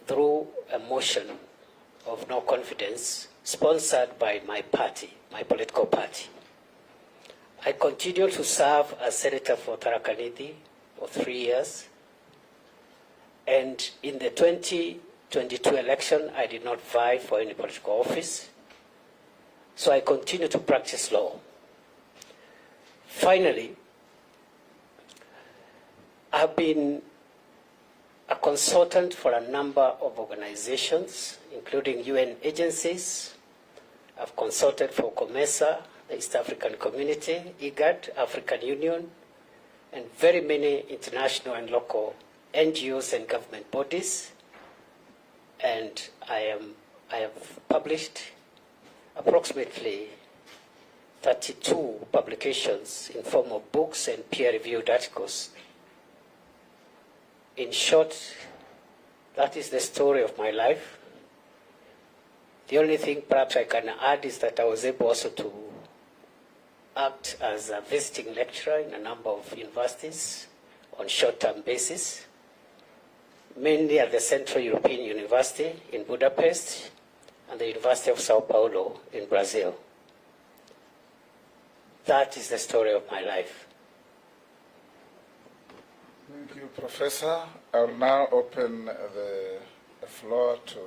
through a motion of no confidence sponsored by my party, my political party. I continued to serve as senator for Tharaka Nithi for 3 years. And in the 2022 election, I did not vie for any political office. So I continued to practice law. Finally, I've been a consultant for a number of organizations, including UN agencies. I've consulted for COMESA, the East African Community, IGAD, African Union, and very many international and local NGOs and government bodies. And I have published approximately 32 publications in form of books and peer-reviewed articles. In short, that is the story of my life. The only thing perhaps I can add is that I was able also to act as a visiting lecturer in a number of universities on short-term basis, mainly at the Central European University in Budapest and the University of Sao Paulo in Brazil. That is the story of my life. Thank you, Professor. I will now open the floor to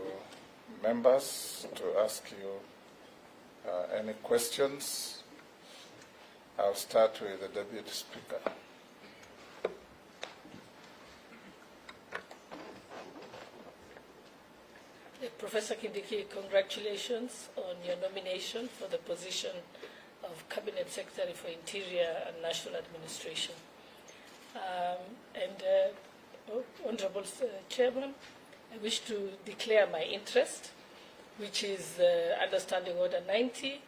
members to ask you any questions. I'll start with the Deputy Speaker. Professor Kindiki, congratulations on your nomination for the position of Cabinet Secretary for Interior and National Administration. Honorable Chairman, I wish to declare my interest, which is Understanding Order 90,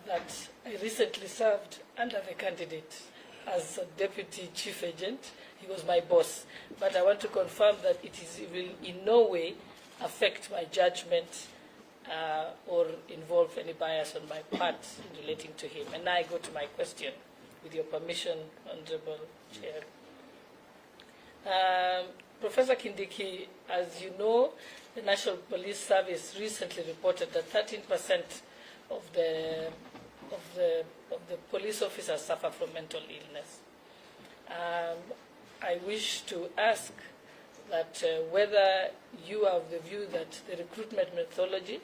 that I recently served under the candidate as a Deputy Chief Agent. He was my boss. But I want to confirm that it will in no way affect my judgment or involve any bias on my part in relating to him. And now I go to my question, with your permission, Honorable Chair. Professor Kindiki, as you know, the National Police Service recently reported that 13% of the police officers suffer from mental illness. I wish to ask that whether you have the view that the recruitment methodology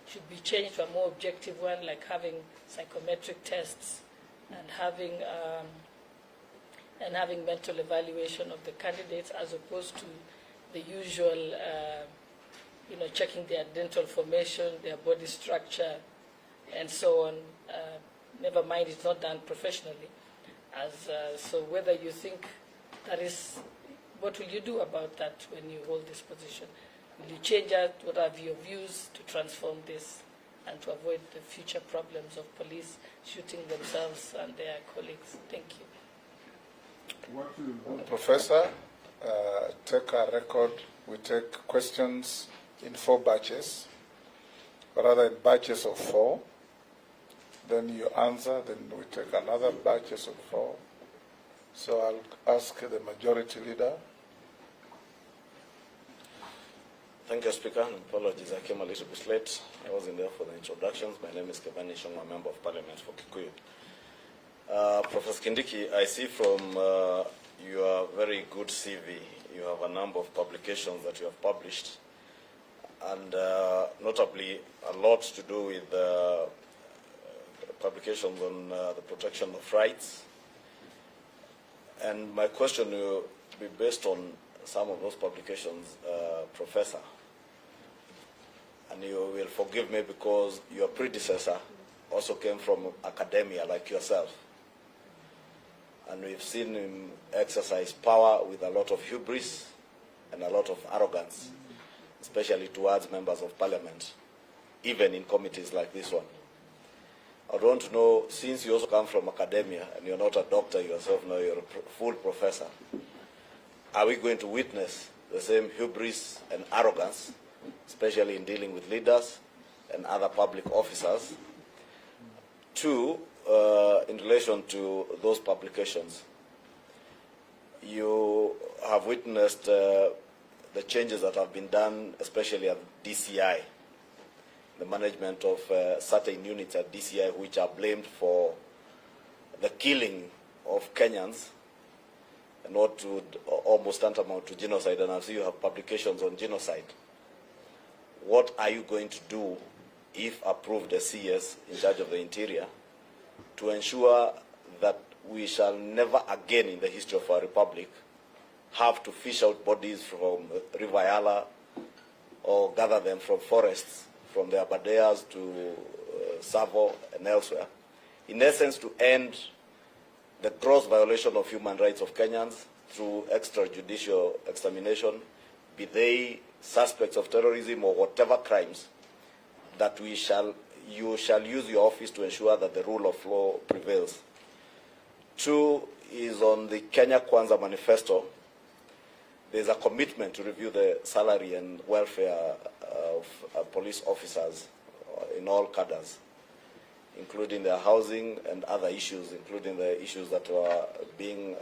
should be changed to a more objective one, like having psychometric tests and having mental evaluation of the candidates, as opposed to the usual, checking their dental formation, their body structure, and so on. Never mind, it's not done professionally. So whether you think that is, what will you do about that when you hold this position? Will you change that? What are your views to transform this and to avoid the future problems of police shooting themselves and their colleagues? Thank you. Professor, take a record. We take questions in 4 batches, rather in batches of 4. Then you answer, then we take another batches of 4. So I'll ask the majority leader. Thank you, Speaker. And apologies, I came a little bit late. I wasn't there for the introductions. My name is Kevani Shongwa, Member of Parliament for Kikuyu. Professor Kindiki, I see from your very good CV, you have a number of publications that you have published, and notably a lot to do with publications on the protection of rights. And my question will be based on some of those publications, Professor. And you will forgive me because your predecessor also came from academia like yourself. And we've seen him exercise power with a lot of hubris and a lot of arrogance, especially towards members of parliament, even in committees like this one. I want to know, since you also come from academia and you're not a doctor yourself, now you're a full professor, are we going to witness the same hubris and arrogance, especially in dealing with leaders and other public officers? 2, in relation to those publications, you have witnessed the changes that have been done, especially at DCI, the management of certain units at DCI, which are blamed for the killing of Kenyans, and what would almost tantamount to genocide. And I see you have publications on genocide. What are you going to do, if approved as CS in charge of the interior, to ensure that we shall never again in the history of our republic have to fish out bodies from River Yala or gather them from forests, from the Abadeas to Savo and elsewhere, in essence to end the gross violation of human rights of Kenyans through extrajudicial extermination, be they suspects of terrorism or whatever crimes, that you shall use your office to ensure that the rule of law prevails. 2 is on the Kenya Kwanza manifesto. There's a commitment to review the salary and welfare of police officers in all cadres, including their housing and other issues, including the issues that are being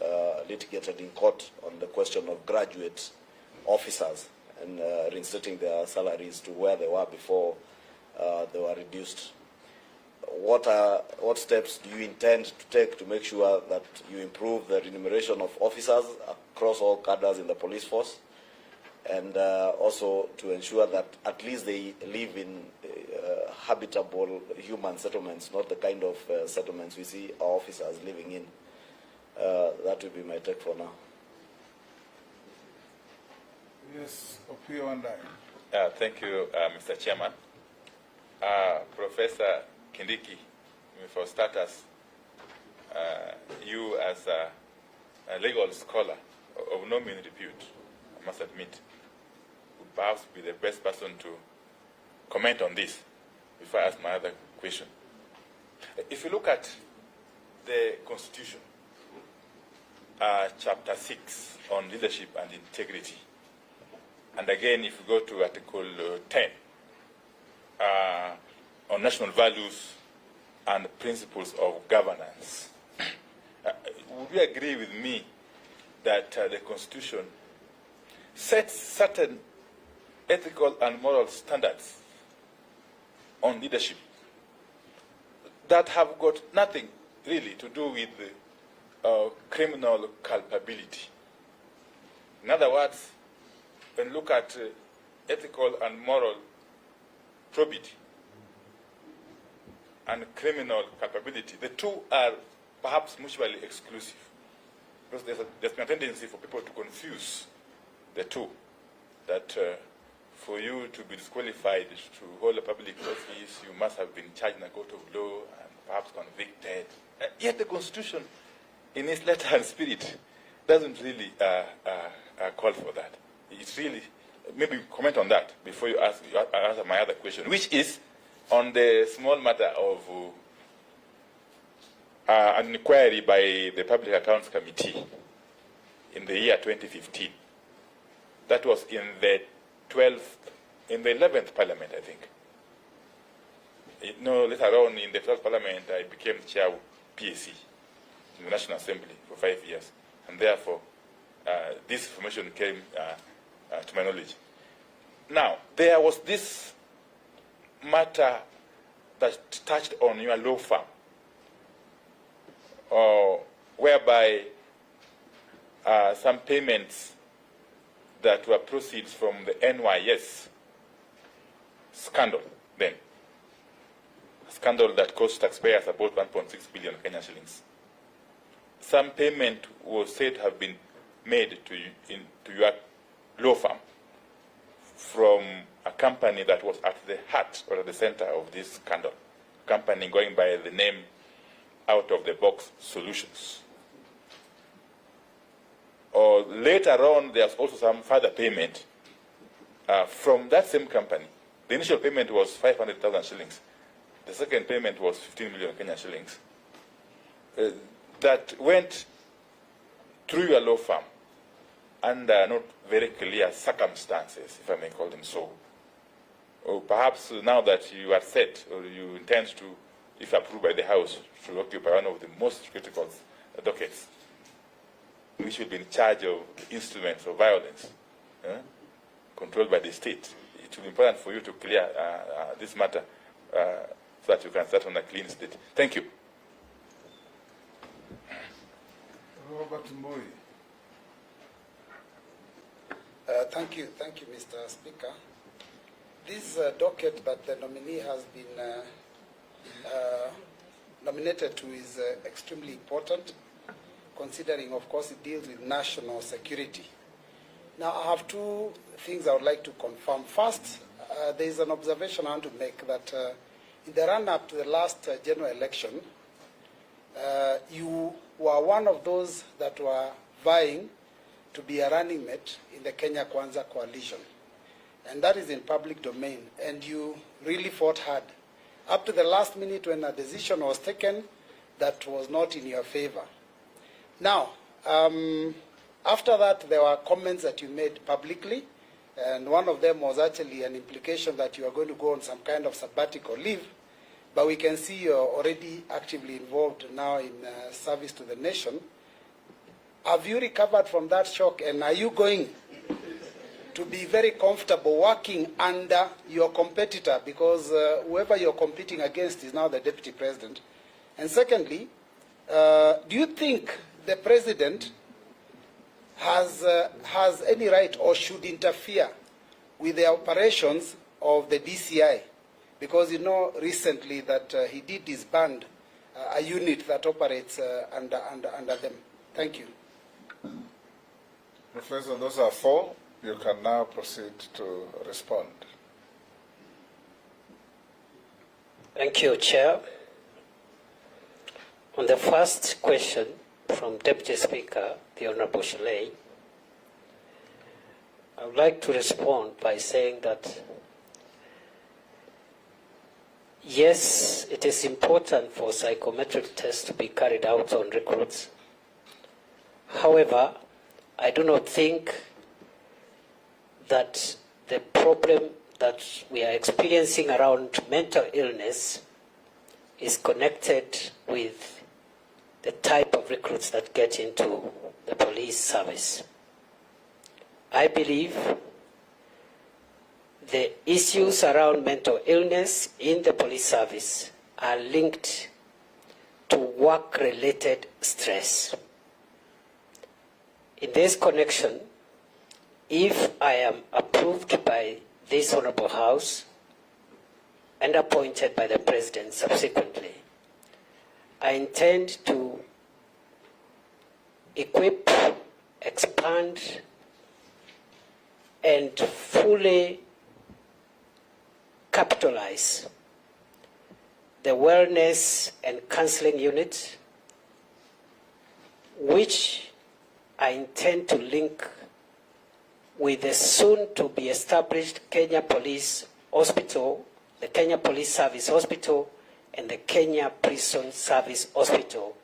litigated in court on the question of graduate officers and reinstating their salaries to where they were before they were reduced. What steps do you intend to take to make sure that you improve the remuneration of officers across all cadres in the police force, and also to ensure that at least they live in habitable human settlements, not the kind of settlements we see our officers living in? That will be my take for now. Yes, Opio Wandai. Thank you, Mr. Chairman. Professor Kindiki, for starters, you as a legal scholar of no mean repute, I must admit, would perhaps be the best person to comment on this before I ask my other question. If you look at the Constitution, Chapter 6 on leadership and integrity, and again, if you go to Article 10, on national values and principles of governance, would you agree with me that the Constitution sets certain ethical and moral standards on leadership that have got nothing really to do with criminal culpability? In other words, when you look at ethical and moral probity and criminal culpability, the two are perhaps mutually exclusive, because there's a tendency for people to confuse the two, that for you to be disqualified to hold a public office, you must have been charged in a court of law and perhaps convicted. Yet the Constitution, in its letter and spirit, doesn't really call for that. It's really, maybe comment on that before you answer my other question, which is on the small matter of an inquiry by the Public Accounts Committee in the year 2015. That was in the 11th Parliament, I think. Later on in the 12th Parliament, I became chair of PAC in the National Assembly for 5 years, and therefore this information came to my knowledge. Now, there was this matter that touched on your law firm, whereby some payments that were proceeds from the NYS scandal then, a scandal that cost taxpayers about 1.6 billion Kenyan shillings. Some payment was said to have been made to your law firm from a company that was at the heart or at the center of this scandal, company going by the name Out of the Box Solutions. Later on, there's also some further payment from that same company. The initial payment was 500,000 shillings. The second payment was 15 million Kenyan shillings. That went through your law firm under not very clear circumstances, if I may call them so. Or perhaps now that you are set, or you intend to, if approved by the House, to occupy one of the most critical dockets, which will be in charge of instruments of violence. controlled by the state. It will be important for you to clear this matter so that you can start on a clean state. Thank you. Robert Mbui. Thank you, Mr. Speaker. This docket that the nominee has been nominated to is extremely important, considering, of course, it deals with national security. Now, I have two things I would like to confirm. First, there is an observation I want to make that in the run-up to the last general election, you were one of those that were vying to be a running mate in the Kenya Kwanza coalition. And that is in public domain. And you really fought hard. Up to the last minute when a decision was taken that was not in your favor. Now, after that, there were comments that you made publicly. And one of them was actually an implication that you are going to go on some kind of sabbatical leave. But we can see you're already actively involved now in service to the nation. Have you recovered from that shock, and are you going to be very comfortable working under your competitor, because whoever you're competing against is now the deputy president? And secondly, do you think the president has any right or should interfere with the operations of the DCI? Because you know recently that he did disband a unit that operates under them. Thank you. Professor, those are four. You can now proceed to respond. Thank you, Chair. On the first question from Deputy Speaker, the Honorable Shulei, I would like to respond by saying that yes, it is important for psychometric tests to be carried out on recruits. However, I do not think that the problem that we are experiencing around mental illness is connected with the type of recruits that get into the police service. I believe the issues around mental illness in the police service are linked to work-related stress. In this connection, if I am approved by this Honorable House and appointed by the President subsequently, I intend to equip, expand, and fully capitalize the wellness and counseling unit, which I intend to link with the soon-to-be established Kenya Police Hospital, the Kenya Police Service Hospital, and the Kenya Prison Service Hospital,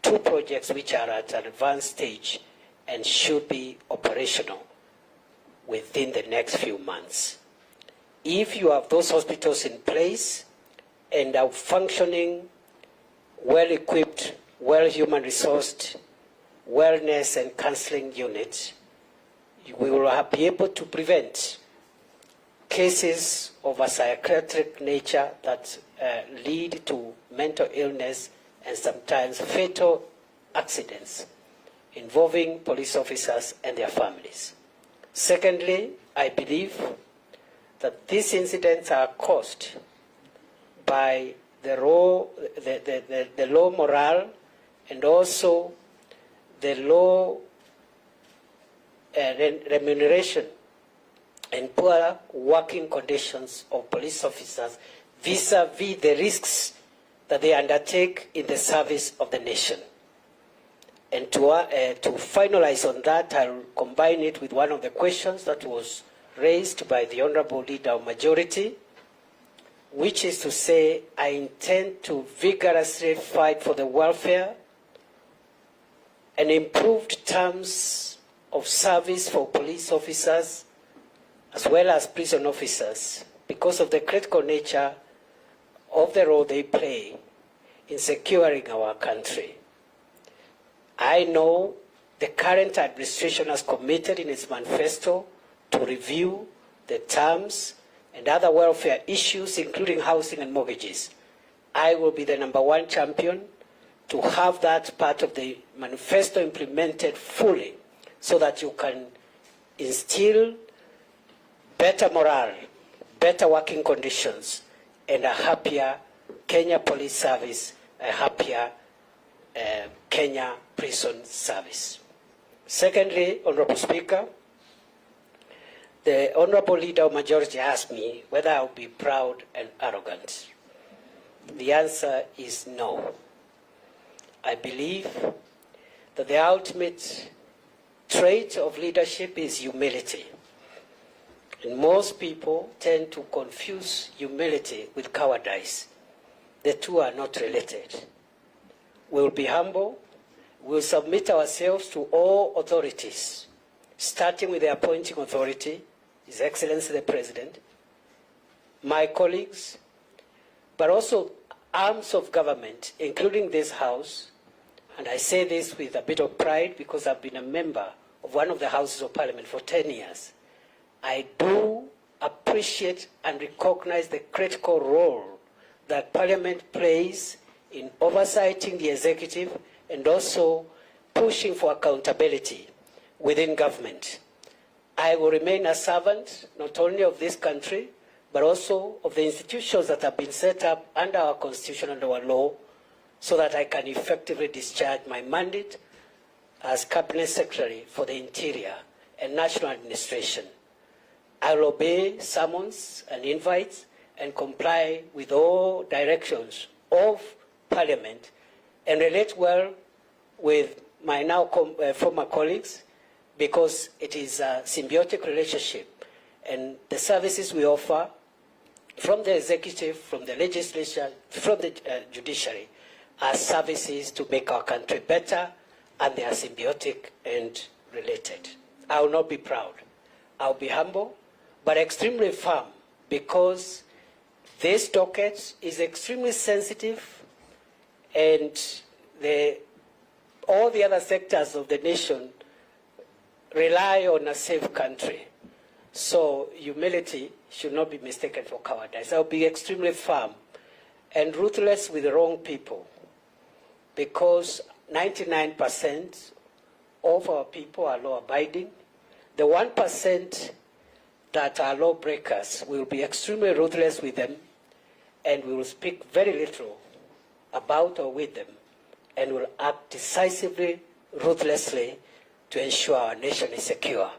two projects which are at an advanced stage and should be operational within the next few months. If you have those hospitals in place and are functioning, well-equipped, well-human resourced, wellness and counseling units, we will be able to prevent cases of a psychiatric nature that lead to mental illness and sometimes fatal accidents involving police officers and their families. Secondly, I believe that these incidents are caused by the low morale and also the low remuneration and poor working conditions of police officers vis-a-vis the risks that they undertake in the service of the nation. And to finalize on that, I'll combine it with one of the questions that was raised by the Honorable Leader of Majority, which is to say, I intend to vigorously fight for the welfare and improved terms of service for police officers as well as prison officers because of the critical nature of the role they play in securing our country. I know the current administration has committed in its manifesto to review the terms, and other welfare issues, including housing and mortgages. I will be the #1 champion to have that part of the manifesto implemented fully so that you can instill better morale, better working conditions, and a happier Kenya Police Service, a happier Kenya Prison Service. Secondly, Honorable Speaker, the Honorable Leader of Majority asked me whether I would be proud and arrogant. The answer is no. I believe that the ultimate trait of leadership is humility. And most people tend to confuse humility with cowardice. The two are not related. We'll be humble. We'll submit ourselves to all authorities, starting with the appointing authority, His Excellency the President, my colleagues, but also arms of government, including this House. And I say this with a bit of pride because I've been a member of one of the Houses of Parliament for 10 years. I do appreciate and recognize the critical role that Parliament plays in oversighting the executive and also pushing for accountability within government. I will remain a servant not only of this country, but also of the institutions that have been set up under our Constitution and our law, so that I can effectively discharge my mandate as Cabinet Secretary for the Interior and National Administration. I will obey summons and invites and comply with all directions of Parliament and relate well with my now former colleagues, because it is a symbiotic relationship, and the services we offer from the executive, from the legislature, from the judiciary are services to make our country better, and they are symbiotic and related. I will not be proud. I'll be humble, but extremely firm, because this docket is extremely sensitive, and all the other sectors of the nation rely on a safe country. So humility should not be mistaken for cowardice. I'll be extremely firm and ruthless with the wrong people, because 99% of our people are law-abiding. The 1% that are lawbreakers, will be extremely ruthless with them, and we will speak very little about or with them, and will act decisively, ruthlessly, to ensure our nation is secure.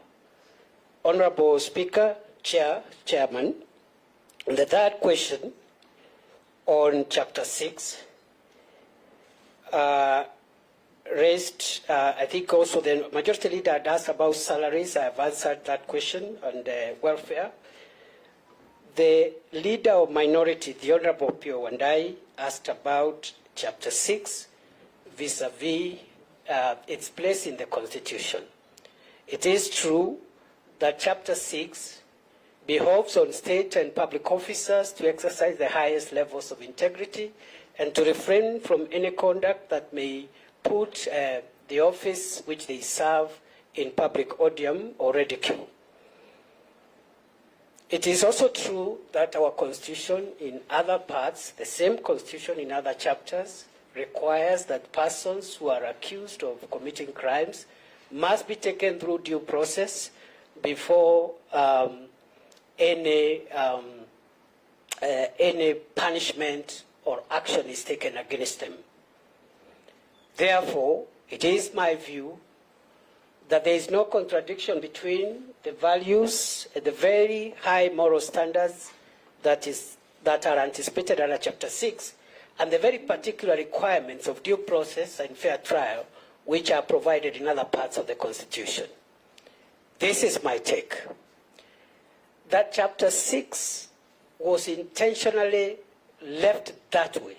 Honorable Speaker, Chairman, the third question on Chapter 6 raised, I think also the Majority Leader had asked about salaries. I have answered that question on the welfare. The Leader of Minority, the Honorable Pio Wandai, asked about Chapter 6 vis-a-vis its place in the Constitution. It is true that Chapter 6 behoves on state and public officers to exercise the highest levels of integrity and to refrain from any conduct that may put the office which they serve in public odium or ridicule. It is also true that our Constitution in other parts, the same Constitution in other chapters, requires that persons who are accused of committing crimes must be taken through due process before any punishment or action is taken against them. Therefore, it is my view that there is no contradiction between the values and the very high moral standards that are anticipated under Chapter 6 and the very particular requirements of due process and fair trial which are provided in other parts of the Constitution. This is my take. That Chapter 6 was intentionally left that way,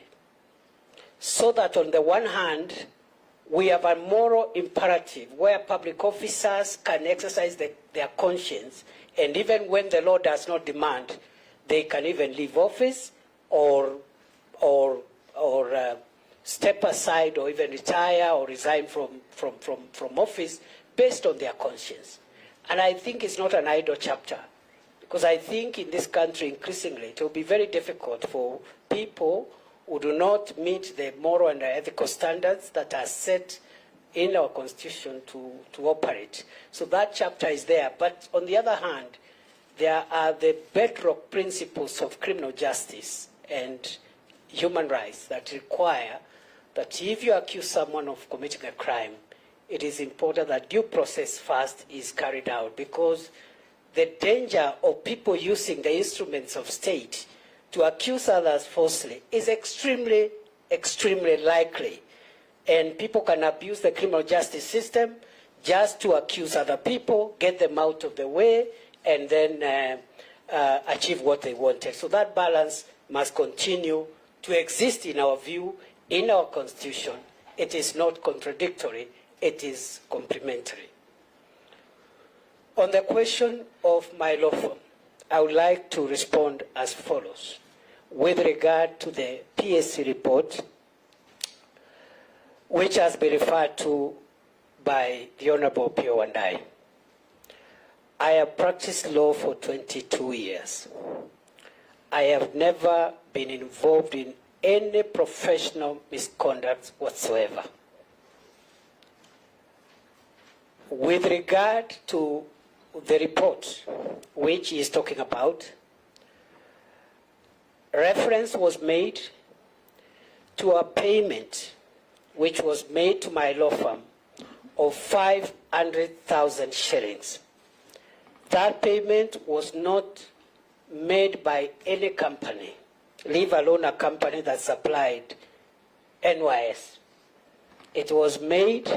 so that on the one hand, we have a moral imperative where public officers can exercise their conscience, and even when the law does not demand, they can even leave office or step aside or even retire or resign from office based on their conscience. And I think it's not an idle chapter, Because I think in this country, increasingly, it will be very difficult for people who do not meet the moral and ethical standards that are set in our constitution to operate. So that chapter is there. But on the other hand, there are the bedrock principles of criminal justice and human rights that require that if you accuse someone of committing a crime, it is important that due process first is carried out, because the danger of people using the instruments of state to accuse others falsely is extremely, extremely likely. And people can abuse the criminal justice system just to accuse other people, get them out of the way, and then achieve what they wanted. So that balance must continue to exist in our view, in our constitution. It is not contradictory, it is complementary. On the question of my law firm, I would like to respond as follows. With regard to the PSC report, which has been referred to by the Honorable Pio and I have practiced law for 22 years. I have never been involved in any professional misconduct whatsoever. With regard to the report which he is talking about, reference was made to a payment which was made to my law firm of 500,000 shillings. That payment was not made by any company, leave alone a company that supplied NYS. It was made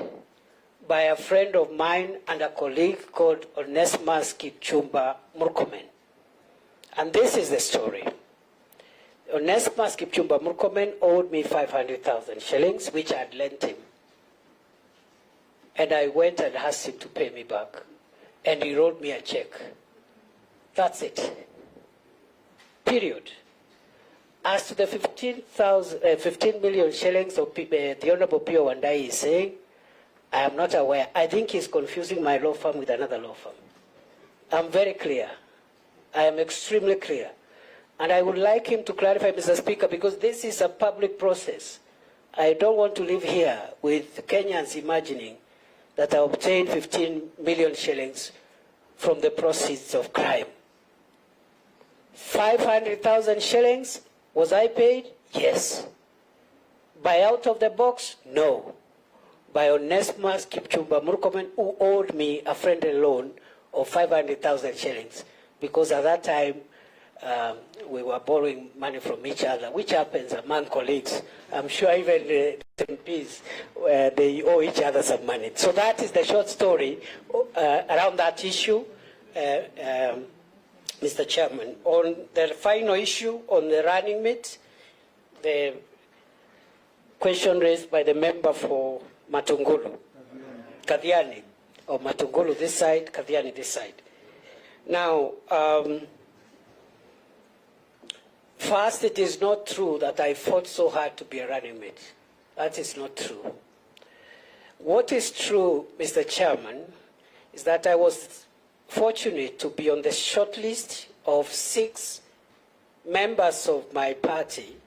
by a friend of mine and a colleague called Onesimus Kipchumba Murkomen. And this is the story. Onesimus Kipchumba Murkomen owed me 500,000 shillings, which I had lent him. And I went and asked him to pay me back. And he wrote me a check. That's it. Period. As to the 15 million shillings of the Honorable Pio Wandai is saying, I am not aware. I think he's confusing my law firm with another law firm. I'm very clear. I am extremely clear. And I would like him to clarify, Mr. Speaker, because this is a public process. I don't want to live here with Kenyans imagining that I obtained 15 million shillings from the proceeds of crime. 500,000 shillings, was I paid? Yes. By out of the box? No. By Onesimus Kipchumba Murkomen, who owed me a friendly loan of 500,000 shillings. Because at that time, we were borrowing money from each other, which happens among colleagues. I'm sure even the MPs, they owe each other some money. So that is the short story around that issue, Mr. Chairman. On the final issue on the running mate, the question raised by the member for Matungulu, Kathiani, or Matungulu this side, Kathiani this side. Now, first, it is not true that I fought so hard to be a running mate. That is not true. What is true, Mr. Chairman, is that I was fortunate to be on the short list of 6 members of my party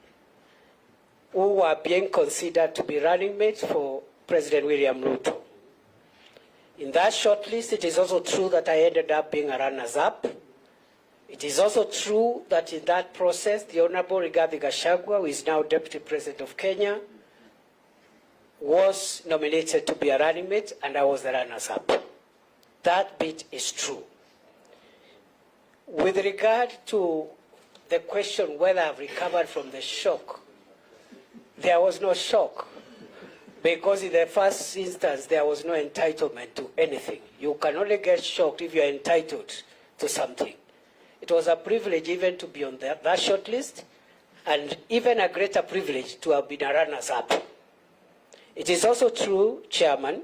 who were being considered to be running mates for President William Ruto. In that short list, it is also true that I ended up being a runners-up. It is also true that in that process, the Honorable Rigathi Gachagua, who is now Deputy President of Kenya, was nominated to be a running mate, and I was the runners-up. That bit is true. With regard to the question whether I've recovered from the shock, there was no shock, because in the first instance, there was no entitlement to anything. You can only get shocked if you are entitled to something. It was a privilege even to be on that short list, and even a greater privilege to have been a runners-up. It is also true, Chairman,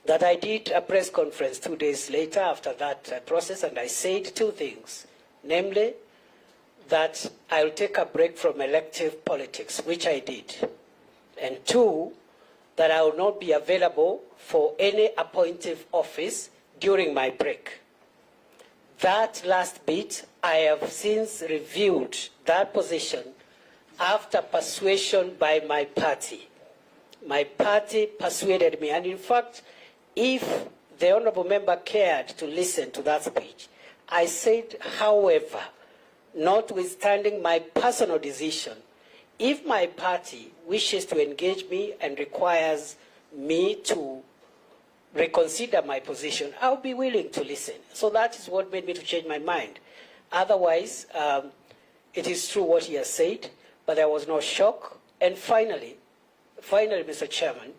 that I did a press conference 2 days later after that process, and I said 2 things, namely that I'll take a break from elective politics, which I did, and 2, that I will not be available for any appointive office during my break. That last bit, I have since reviewed that position after persuasion by my party. My party persuaded me, and in fact, if the honorable member cared to listen to that speech, I said, however, notwithstanding my personal decision, if my party wishes to engage me and requires me to reconsider my position, I'll be willing to listen. So that is what made me to change my mind. Otherwise, it is true what he has said, but there was no shock. And finally, Mr. Chairman,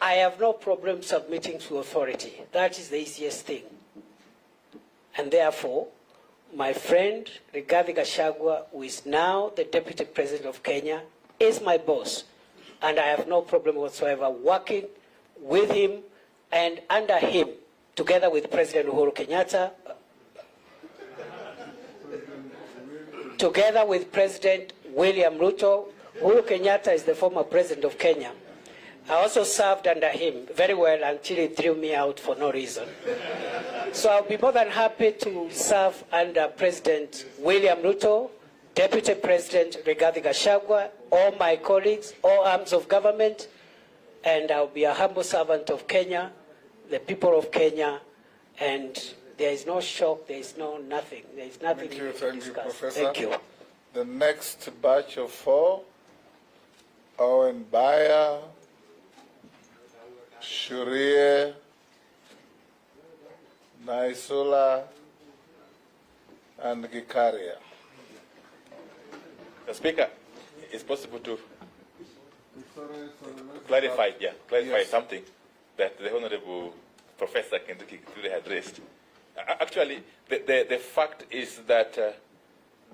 I have no problem submitting to authority. That is the easiest thing. And therefore, my friend Rigathi Gachagua, who is now the Deputy President of Kenya, is my boss. And I have no problem whatsoever working with him and under him, together with President Uhuru Kenyatta, together with President William Ruto. Uhuru Kenyatta is the former President of Kenya. I also served under him very well until he threw me out for no reason. So I'll be more than happy to serve under President William Ruto, Deputy President Rigathi Gachagua, all my colleagues, all arms of government, and I'll be a humble servant of Kenya, the people of Kenya, and there is no shock, there is no nothing. There is nothing Thank you, to discuss. Professor. Thank you. The next batch of 4, Owen Baya, Shurie, Naisula, and Gikaria. Speaker, it's possible to clarify Yes. something that the Honorable Professor Kindiki had raised. Actually, the fact is that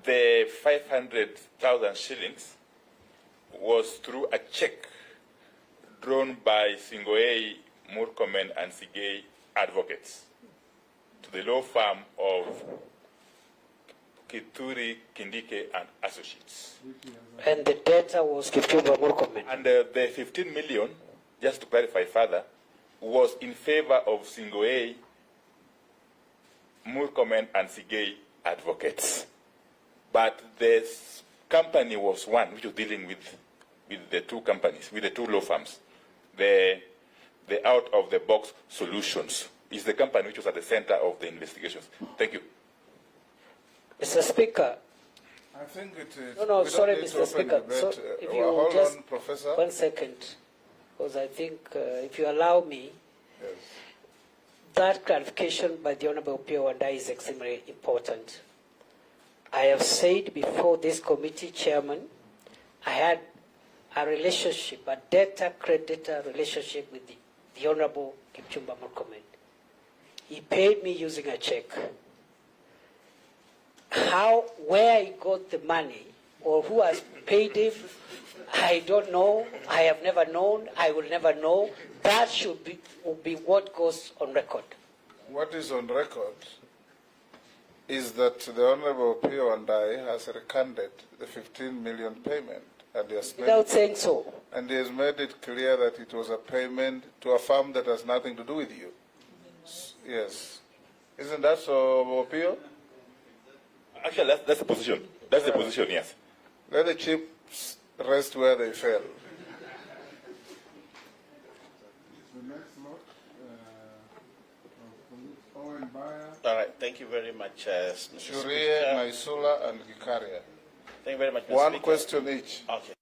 the 500,000 shillings was through a check drawn by Singoei, Murkomen, and Sigei advocates to the law firm of Kituri, Kindiki, and Associates. And the data was Kipchumba Murkomen. And the 15 million, just to clarify further, was in favor of Singoei, Murkomen, and Sigei advocates. But the company was one which was dealing with the two companies, with the two law firms. The out-of-the-box solutions is the company which was at the center of the investigations. Thank you. Mr. Speaker. I think it is. No, sorry, Mr. Speaker. So if you hold just on, Professor. 1 second, because I think if you allow me, Yes. that clarification by the Honorable Pio and I is extremely important. I have said before this committee, Chairman, I had a relationship, a debtor-creditor relationship with the Honorable Kipchumba Murkomen. He paid me using a check. Where he got the money, or who has paid him, I don't know. I have never known. I will never know. That will be what goes on record. What is on record is that the Honorable Pio and I has recanted the 15 million payment, and he has Without saying so. and he has made it clear that it was a payment to a firm that has nothing to do with you. Yes. Isn't that so, Pio? Actually, that's the position. That's the position, yes. Let the chips rest where they fell. The next lot, Owen Baya. All right, thank you very much, Mr. Shurie, Speaker. Naisula, and Gikaria. Thank you very much, Mr. One Speaker. question each. Okay.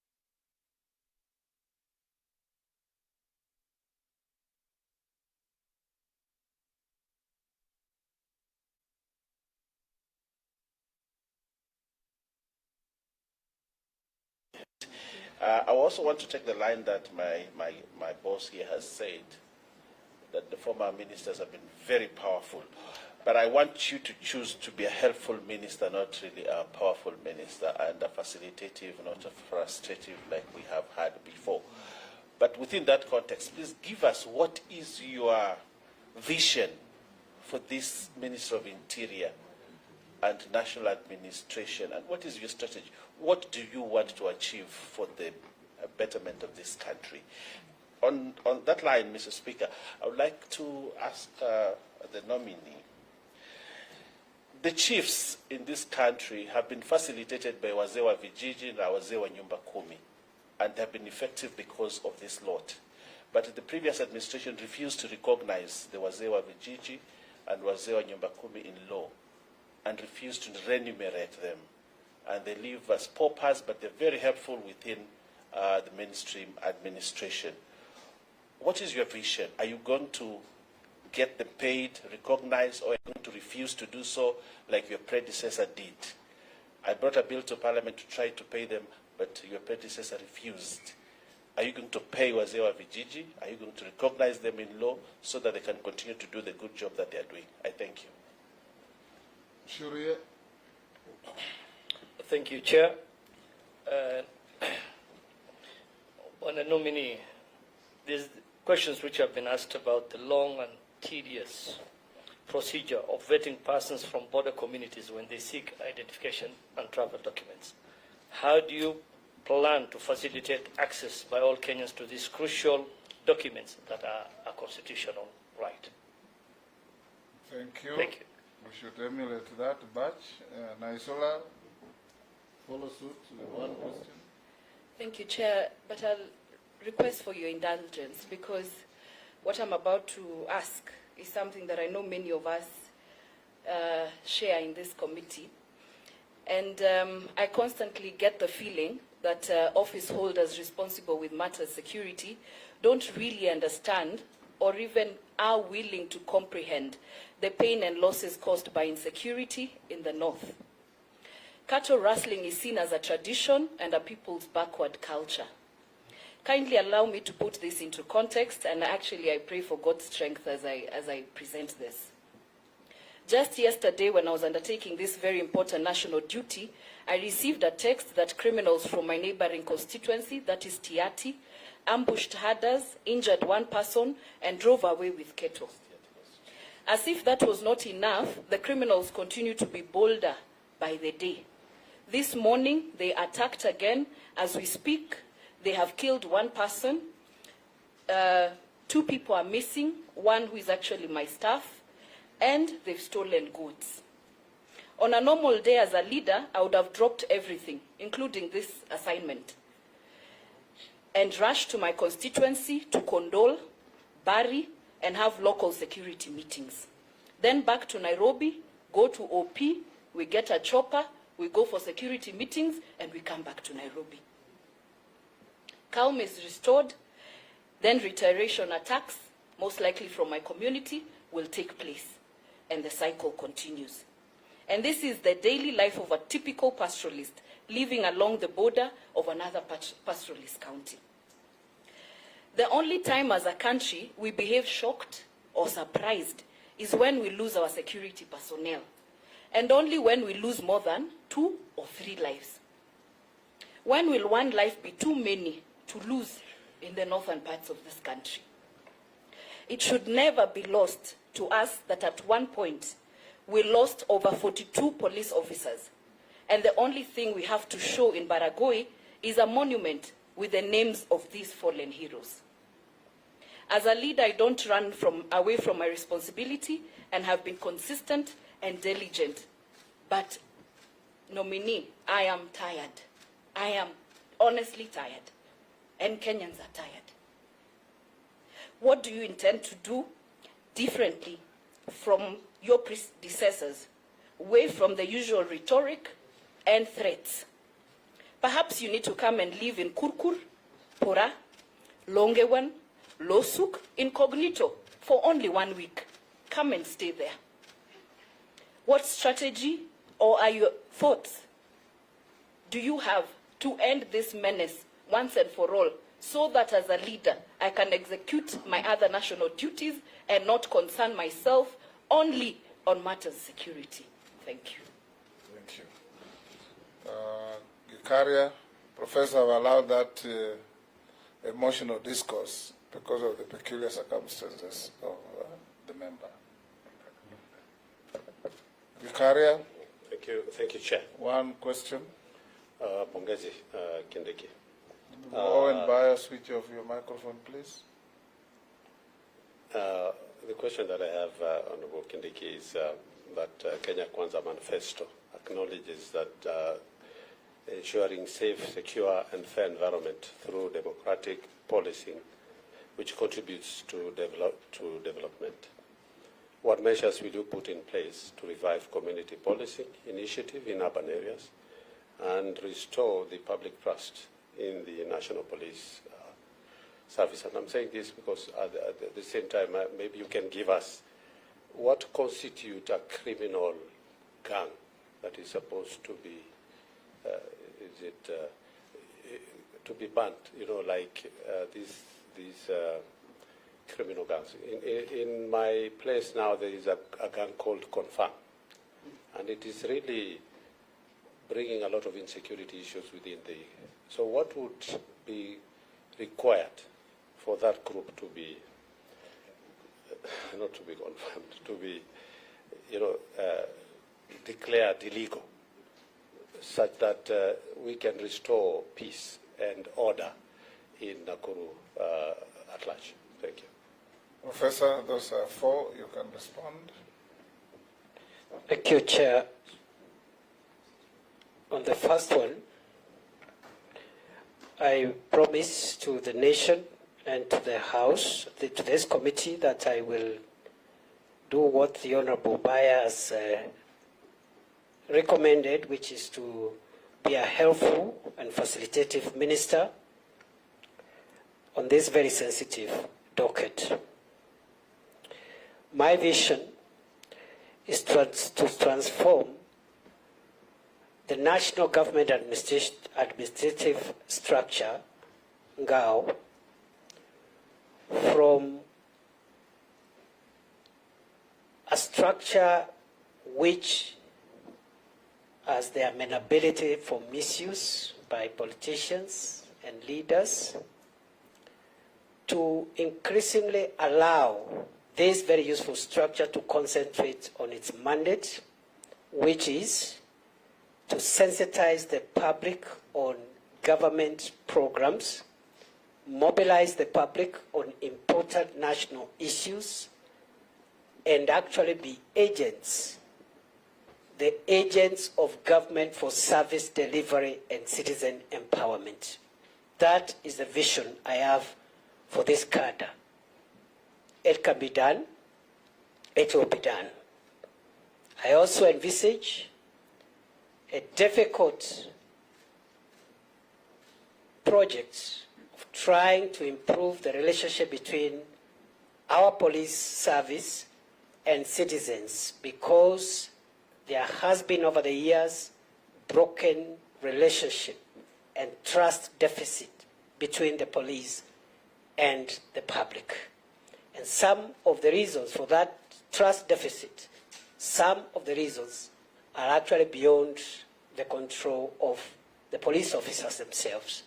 I also want to take the line that my boss here has said, that the former ministers have been very powerful. But I want you to choose to be a helpful minister, not really a powerful minister, and a facilitative, not a frustrative like we have had before. But within that context, please give us what is your vision for this Minister of Interior and National Administration, and what is your strategy? What do you want to achieve for the betterment of this country? On that line, Mr. Speaker, I would like to ask the nominee, the chiefs in this country have been facilitated by wazee wa vijiji and wazee wa nyumba kumi, and have been effective because of this lot. But the previous administration refused to recognize the wazee wa vijiji and wazee wa nyumba kumi in law, and refused to remunerate them. And they live as paupers, but they're very helpful within the mainstream administration. What is your vision? Are you going to get them paid, recognized, or are you going to refuse to do so like your predecessor did? I brought a bill to Parliament to try to pay them, but your predecessor refused. Are you going to pay wazee wa vijiji? Are you going to recognize them in law so that they can continue to do the good job that they are doing? I thank you. Shuria. Thank you, Chair. On a nominee, there's questions which have been asked about the long and tedious procedure of vetting persons from border communities when they seek identification and travel documents. How do you plan to facilitate access by all Kenyans to these crucial documents that are a constitutional right? Thank you. Thank you. We should emulate that batch. Naisola, follow suit with one question. Thank you, Chair, but I'll request for your indulgence because what I'm about to ask is something that I know many of us share in this committee. And I constantly get the feeling that office holders responsible with matters security don't really understand or even are willing to comprehend the pain and losses caused by insecurity in the north. Cattle rustling is seen as a tradition and a people's backward culture. Kindly allow me to put this into context, and actually I pray for God's strength as I present this. Just yesterday, when I was undertaking this very important national duty, I received a text that criminals from my neighboring constituency, that is Tiati, ambushed herders, injured one person, and drove away with cattle. As if that was not enough, the criminals continue to be bolder by the day. This morning, they attacked again. As we speak, they have killed one person. 2 people are missing, one who is actually my staff, and they've stolen goods. On a normal day as a leader, I would have dropped everything, including this assignment, and rushed to my constituency to condole, bury, and have local security meetings. Then back to Nairobi, go to OP, we get a chopper, we go for security meetings, and we come back to Nairobi. Calm is restored, then reiteration attacks, most likely from my community, will take place, and the cycle continues. And this is the daily life of a typical pastoralist living along the border of another pastoralist county. The only time as a country we behave shocked or surprised is when we lose our security personnel, and only when we lose more than 2 or 3 lives. When will one life be too many to lose in the northern parts of this country? It should never be lost to us that at one point we lost over 42 police officers, and the only thing we have to show in Baragoi is a monument with the names of these fallen heroes. As a leader, I don't run away from my responsibility and have been consistent and diligent. But, nominee, I am tired. I am honestly tired. And Kenyans are tired. What do you intend to do differently from your predecessors, away from the usual rhetoric and threats? Perhaps you need to come and live in Kurkur, Pora, Longewan, Losuk, incognito for only 1 week. Come and stay there. What strategy or are your thoughts do you have to end this menace once and for all, so that as a leader I can execute my other national duties and not concern myself only on matters of security? Thank you. Thank you. Gikaria, Professor, I've allowed that emotional discourse because of the peculiar circumstances of the member. Gikaria. Thank you, Chair. One question. Pongezi Kindiki. Owen Bayer, switch off your microphone, please. The question that I have, Honorable Kindiki, is that Kenya Kwanza Manifesto acknowledges that ensuring safe, secure and fair environment through democratic policing, which contributes to development. What measures will you put in place to revive community policing initiative in urban areas and restore the public trust in the National Police Service? And I'm saying this because at the same time, maybe you can give us what constitutes a criminal gang that is supposed to be, to be banned, you know, like these criminal gangs. In my place now, there is a gang called Confirm, and it is really bringing a lot of insecurity issues within the. So, what would be required for that group to be, not to be confirmed, to be, you know, declared illegal, such that we can restore peace and order in Nakuru at large? Thank you. Professor, those are 4. You can respond. Thank you, Chair. On the first one, I promise to the nation and to the House, to this committee, that I will do what the Honorable Baya has recommended, which is to be a helpful and facilitative minister on this very sensitive docket. My vision is to transform the national government administrative structure, NGAO, from a structure which has the amenability for misuse by politicians and leaders, to increasingly allow this very useful structure to concentrate on its mandate, which is to sensitize the public on government programs, mobilize the public on important national issues, and actually be agents, the agents of government for service delivery and citizen empowerment. That is the vision I have for this cadre. It can be done, it will be done. I also envisage a difficult project of trying to improve the relationship between our police service and citizens, because there has been over the years broken relationship and trust deficit between the police and the public. And some of the reasons for that trust deficit, some of the reasons are actually beyond the control of the police officers themselves.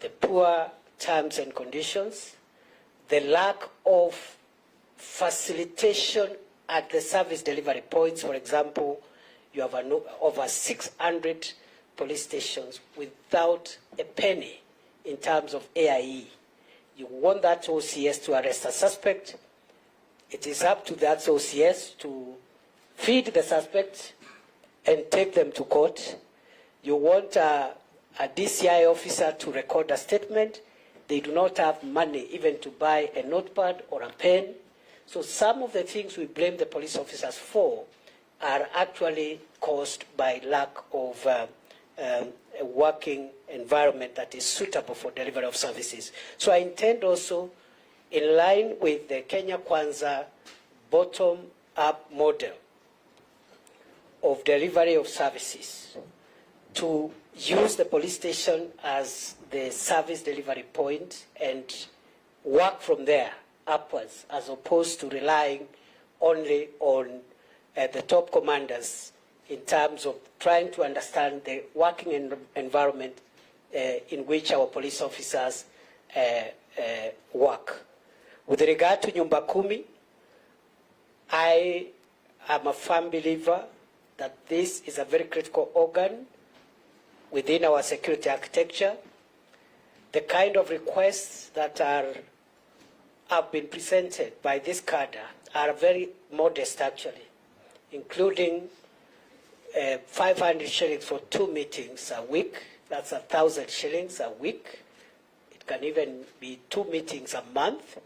The poor terms and conditions, the lack of facilitation at the service delivery points. For example, you have over 600 police stations without a penny in terms of AIE. You want that OCS to arrest a suspect. It is up to that OCS to feed the suspect and take them to court. You want a DCI officer to record a statement. They do not have money even to buy a notepad or a pen. So some of the things we blame the police officers for are actually caused by lack of a working environment that is suitable for delivery of services. So I intend also, in line with the Kenya Kwanza bottom-up model of delivery of services, to use the police station as the service delivery point and work from there upwards, as opposed to relying only on the top commanders in terms of trying to understand the working environment in which our police officers work. With regard to Nyumba Kumi, I am a firm believer that this is a very critical organ within our security architecture. The kind of requests that have been presented by this cadre are very modest, actually. including 500 shillings for 2 meetings a week. That's 1,000 shillings a week. It can even be 2 meetings a month.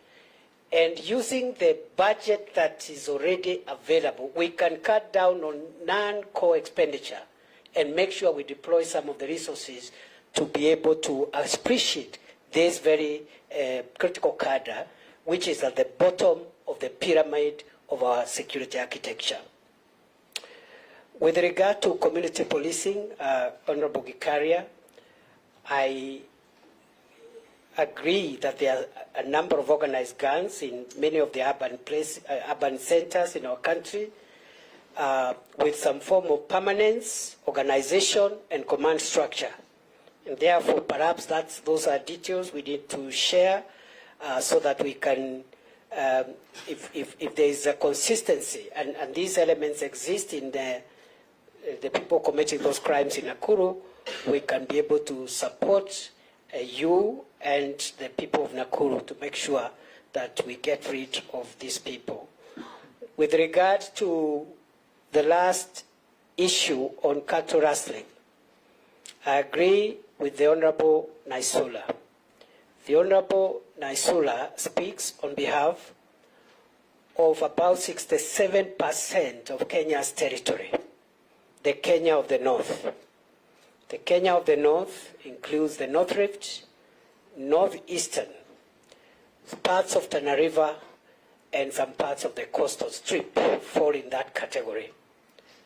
And using the budget that is already available, we can cut down on non-core expenditure and make sure we deploy some of the resources to be able to appreciate this very critical cadre, which is at the bottom of the pyramid of our security architecture. With regard to community policing, Honorable Gikaria, I agree that there are a number of organized gangs in many of the urban centers in our country, with some form of permanence, organization, and command structure. And therefore, perhaps those are details we need to share so that we can, if there is a consistency, and these elements exist in the people committing those crimes in Nakuru, we can be able to support you and the people of Nakuru to make sure that we get rid of these people. With regard to the last issue on cattle rustling, I agree with the Honorable Naisula. The Honorable Naisula speaks on behalf of about 67% of Kenya's territory, the Kenya of the North. The Kenya of the North includes the North Rift, Northeastern, parts of Tana River, and some parts of the coastal strip fall in that category.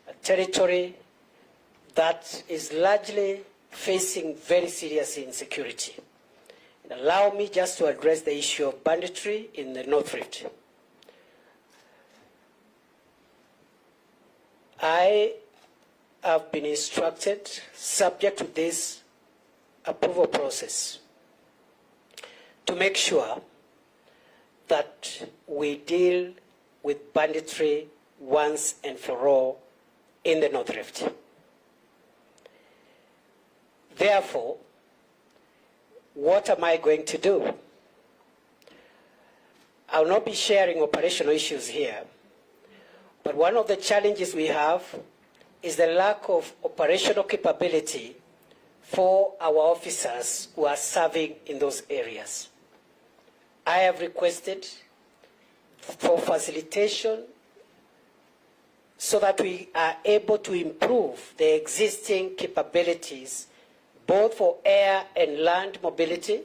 A territory that is largely facing very serious insecurity. And allow me just to address the issue of banditry in the North Rift. I have been instructed, subject to this approval process, to make sure that we deal with banditry once and for all in the North Rift. Therefore, what am I going to do? I will not be sharing operational issues here, but one of the challenges we have is the lack of operational capability for our officers who are serving in those areas. I have requested for facilitation so that we are able to improve the existing capabilities both for air and land mobility,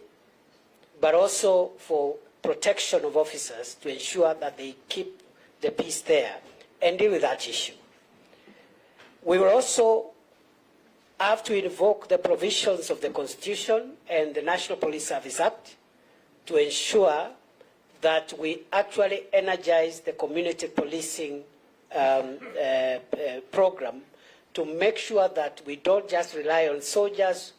but also for protection of officers to ensure that they keep the peace there and deal with that issue. We will also have to invoke the provisions of the Constitution and the National Police Service Act to ensure that we actually energize the community policing program to make sure that we don't just rely on soldiers,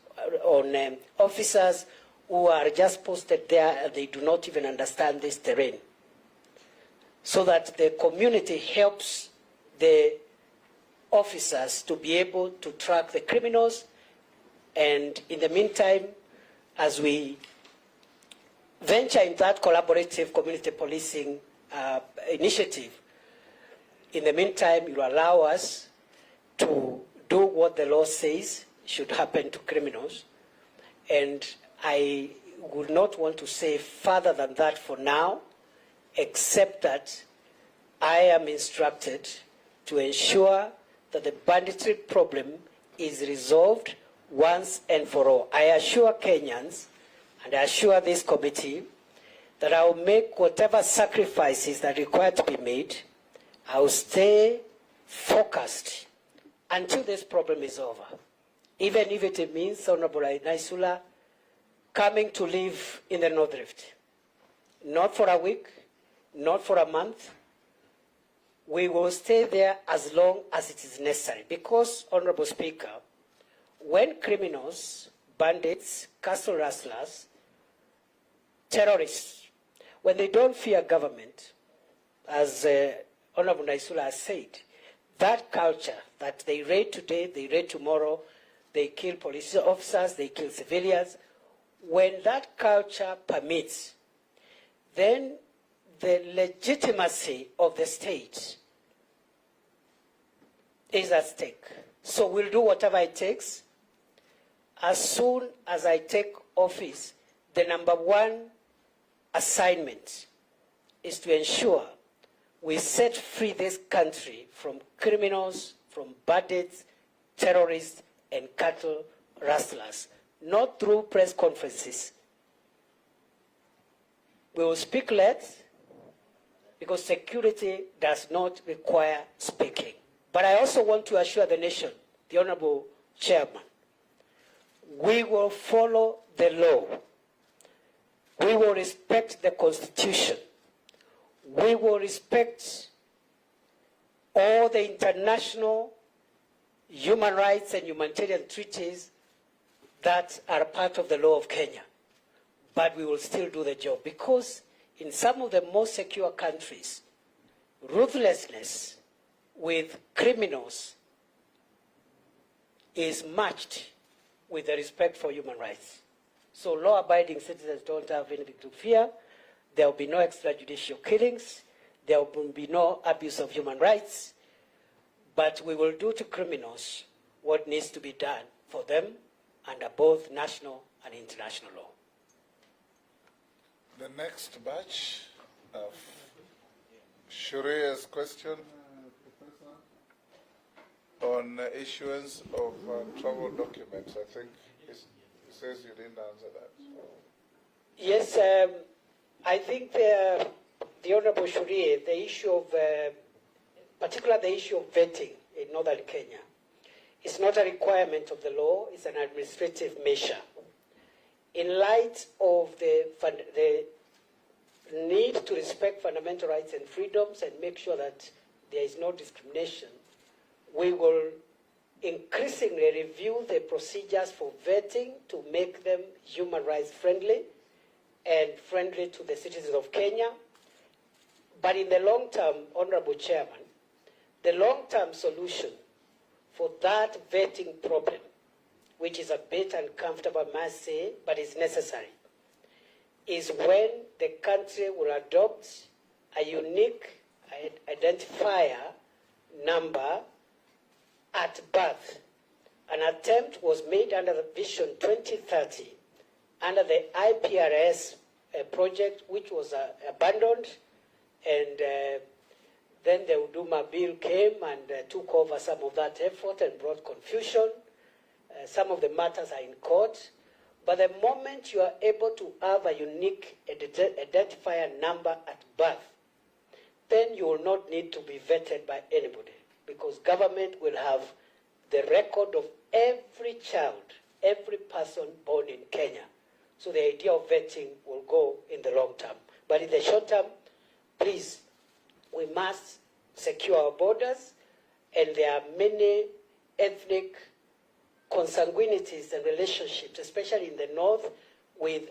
on officers who are just posted there and they do not even understand this terrain. So that the community helps the officers to be able to track the criminals, and in the meantime, as we venture in that collaborative community policing initiative, in the meantime, you allow us to do what the law says should happen to criminals. And I would not want to say further than that for now, except that I am instructed to ensure that the banditry problem is resolved once and for all. I assure Kenyans, and I assure this committee, that I will make whatever sacrifices that are required to be made. I will stay focused until this problem is over. Even if it means, Honorable Naisula, coming to live in the North Rift. Not for a week, not for a month. We will stay there as long as it is necessary. Because, Honorable Speaker, when criminals, bandits, castle rustlers, terrorists, when they don't fear government, as Honorable Naisula has said, that culture that they raid today, they raid tomorrow, they kill police officers, they kill civilians, when that culture permits, then the legitimacy of the state is at stake. So we'll do whatever it takes. As soon as I take office, the number one assignment is to ensure we set free this country from criminals, from bandits, terrorists, and cattle rustlers, not through press conferences. We will speak less because security does not require speaking. But I also want to assure the nation, the Honorable Chairman, we will follow the law. We will respect the Constitution. We will respect all the international human rights and humanitarian treaties that are part of the law of Kenya. But we will still do the job because in some of the most secure countries, ruthlessness with criminals is matched with the respect for human rights. So law-abiding citizens don't have anything to fear. There will be no extrajudicial killings. There will be no abuse of human rights. But we will do to criminals what needs to be done for them under both national and international law. The next batch of Shuria's question on issuance of travel documents. I think it says you didn't answer that. Yes, I think the Honorable Shuria, the issue of, particularly the issue of vetting in northern Kenya, is not a requirement of the law, it's an administrative measure. In light of the need to respect fundamental rights and freedoms and make sure that there is no discrimination, we will increasingly review the procedures for vetting to make them human rights friendly and friendly to the citizens of Kenya. But in the long term, Honorable Chairman, the long-term solution for that vetting problem, which is a bit uncomfortable, I must say, but is necessary, is when the country will adopt a unique identifier number at birth. An attempt was made under the Vision 2030, under the IPRS project, which was abandoned, and then the Huduma bill came and took over some of that effort and brought confusion. Some of the matters are in court. But the moment you are able to have a unique identifier number at birth, then you will not need to be vetted by anybody, because government will have the record of every child, every person born in Kenya. So the idea of vetting will go in the long term. But in the short term, please, we must secure our borders, and there are many ethnic consanguinities and relationships, especially in the north, with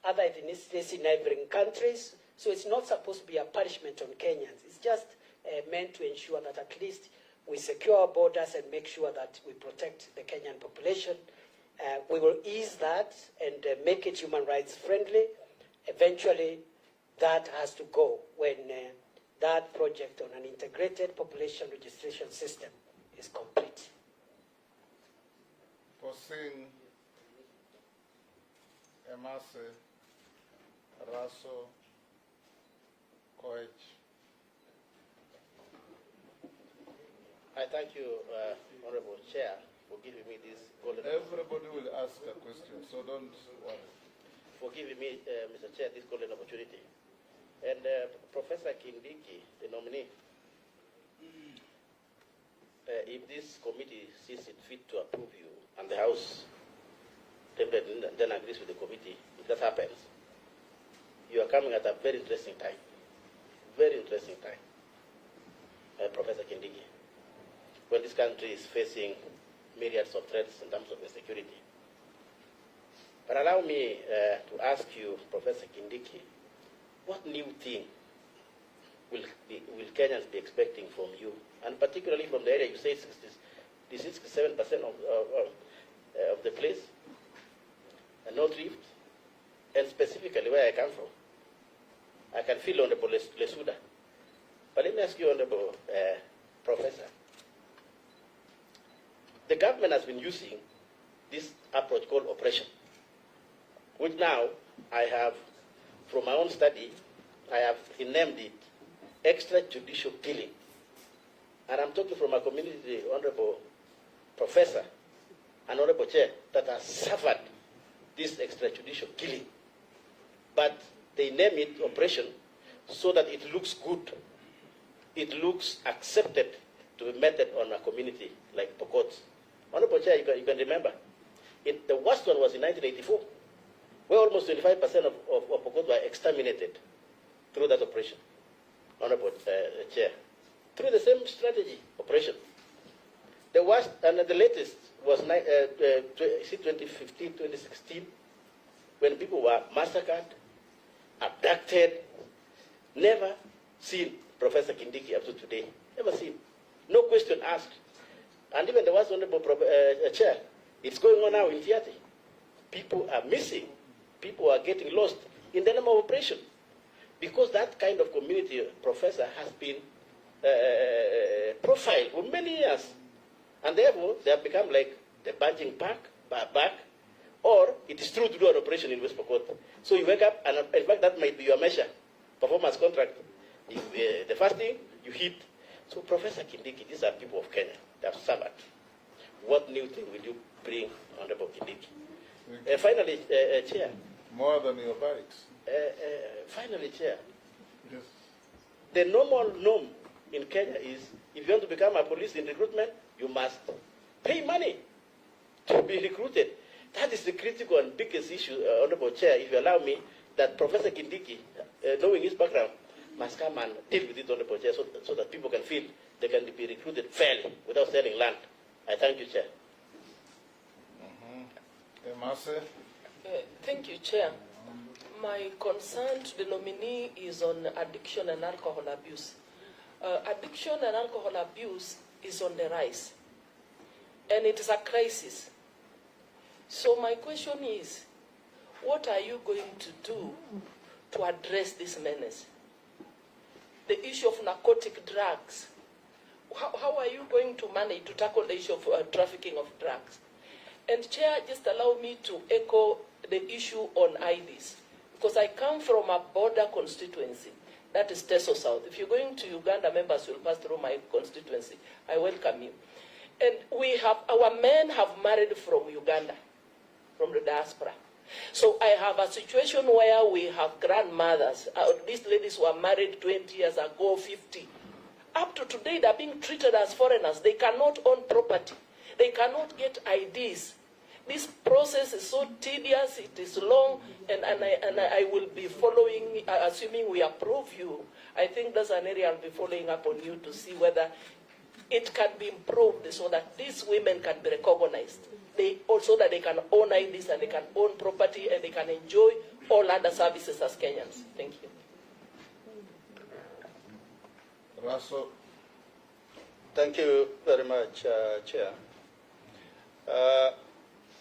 other ethnicities in neighboring countries. So it's not supposed to be a punishment on Kenyans. It's just meant to ensure that at least we secure our borders and make sure that we protect the Kenyan population. We will ease that and make it human rights friendly. Eventually, that has to go when that project on an integrated population registration system is complete. Posing Emase Raso Koech. I thank you, Honorable Chair, for giving me this golden Everybody will ask a question, so don't worry. for giving me, Mr. Chair, this golden opportunity. And Professor Kindiki, the nominee, if this committee sees it fit to approve you, and the House then agrees with the committee, if that happens, you are coming at a very interesting time. Very interesting time, Professor Kindiki, when this country is facing myriads of threats in terms of insecurity. But allow me to ask you, Professor Kindiki, what new thing will Kenyans be expecting from you, and particularly from the area you say 67% of the place, and North Rift, and specifically where I come from? I can feel Honorable Lesuda. But let me ask you, Honorable Professor, the government has been using this approach called oppression, which now I have, from my own study, I have named it extrajudicial killing. And I'm talking from a community, honorable professor and honorable chair, that has suffered this extrajudicial killing. But they name it oppression so that it looks good. It looks accepted to be meted on a community like Pokot. Honorable chair, you can remember, the worst one was in 1984, where almost 25% of Pokot were exterminated through that operation. Honorable chair, through the same strategy, operation. The worst, and the latest was 2015, 2016, when people were massacred, abducted, never seen Professor Kindiki up to today, never seen. No question asked. And even the worst honorable chair, it's going on now in theater. People are missing. People are getting lost in the name of operation. Because that kind of community professor has been profiled for many years. And therefore, they have become like the bunching back, or it is true to do an operation in West Pokot. So you wake up, and in fact, that might be your measure, performance contract. The first thing, you hit. So Professor Kindiki, these are people of Kenya. They have suffered. What new thing will you bring, Honorable Kindiki? Finally, Chair. More than your bikes. Finally, Chair. Yes. The normal norm in Kenya is, if you want to become a police in recruitment, you must pay money to be recruited. That is the critical and biggest issue, Honorable Chair, if you allow me, that Professor Kindiki, knowing his background, must come and deal with it, Honorable Chair, so that people can feel they can be recruited fairly without selling land. I thank you, Chair. Thank you, Chair. My concern to the nominee is on addiction and alcohol abuse. Addiction and alcohol abuse is on the rise, and it is a crisis. So my question is, what are you going to do to address this menace? The issue of narcotic drugs. How are you going to manage to tackle the issue of trafficking of drugs? And Chair, just allow me to echo the issue on IDs, because I come from a border constituency, that is Teso South. If you're going to Uganda, members will pass through my constituency. I welcome you. And our men have married from Uganda, from the diaspora. So I have a situation where we have grandmothers. These ladies were married 20 years ago, 50. Up to today, they're being treated as foreigners. They cannot own property. They cannot get IDs. This process is so tedious, it is long, and I will be following, assuming we approve you. I think that's an area I'll be following up on you to see whether it can be improved so that these women can be recognized. Also that they can own IDs and they can own property and they can enjoy all other services as Kenyans. Thank you. Russell. Thank you very much, Chair.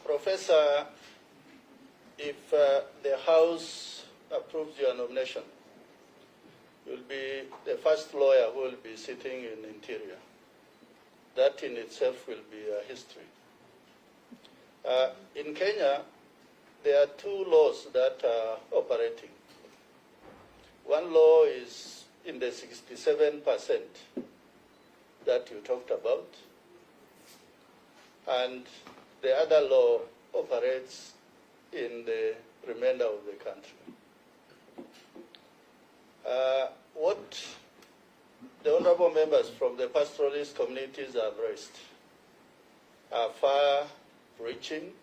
Professor, if the House approves your nomination, you'll be the first lawyer who will be sitting in Interior. That in itself will be a history. In Kenya, there are two laws that are operating. One law is in the 67% that you talked about, and the other law operates in the remainder of the country. What the honorable members from the pastoralist communities have raised are far-reaching.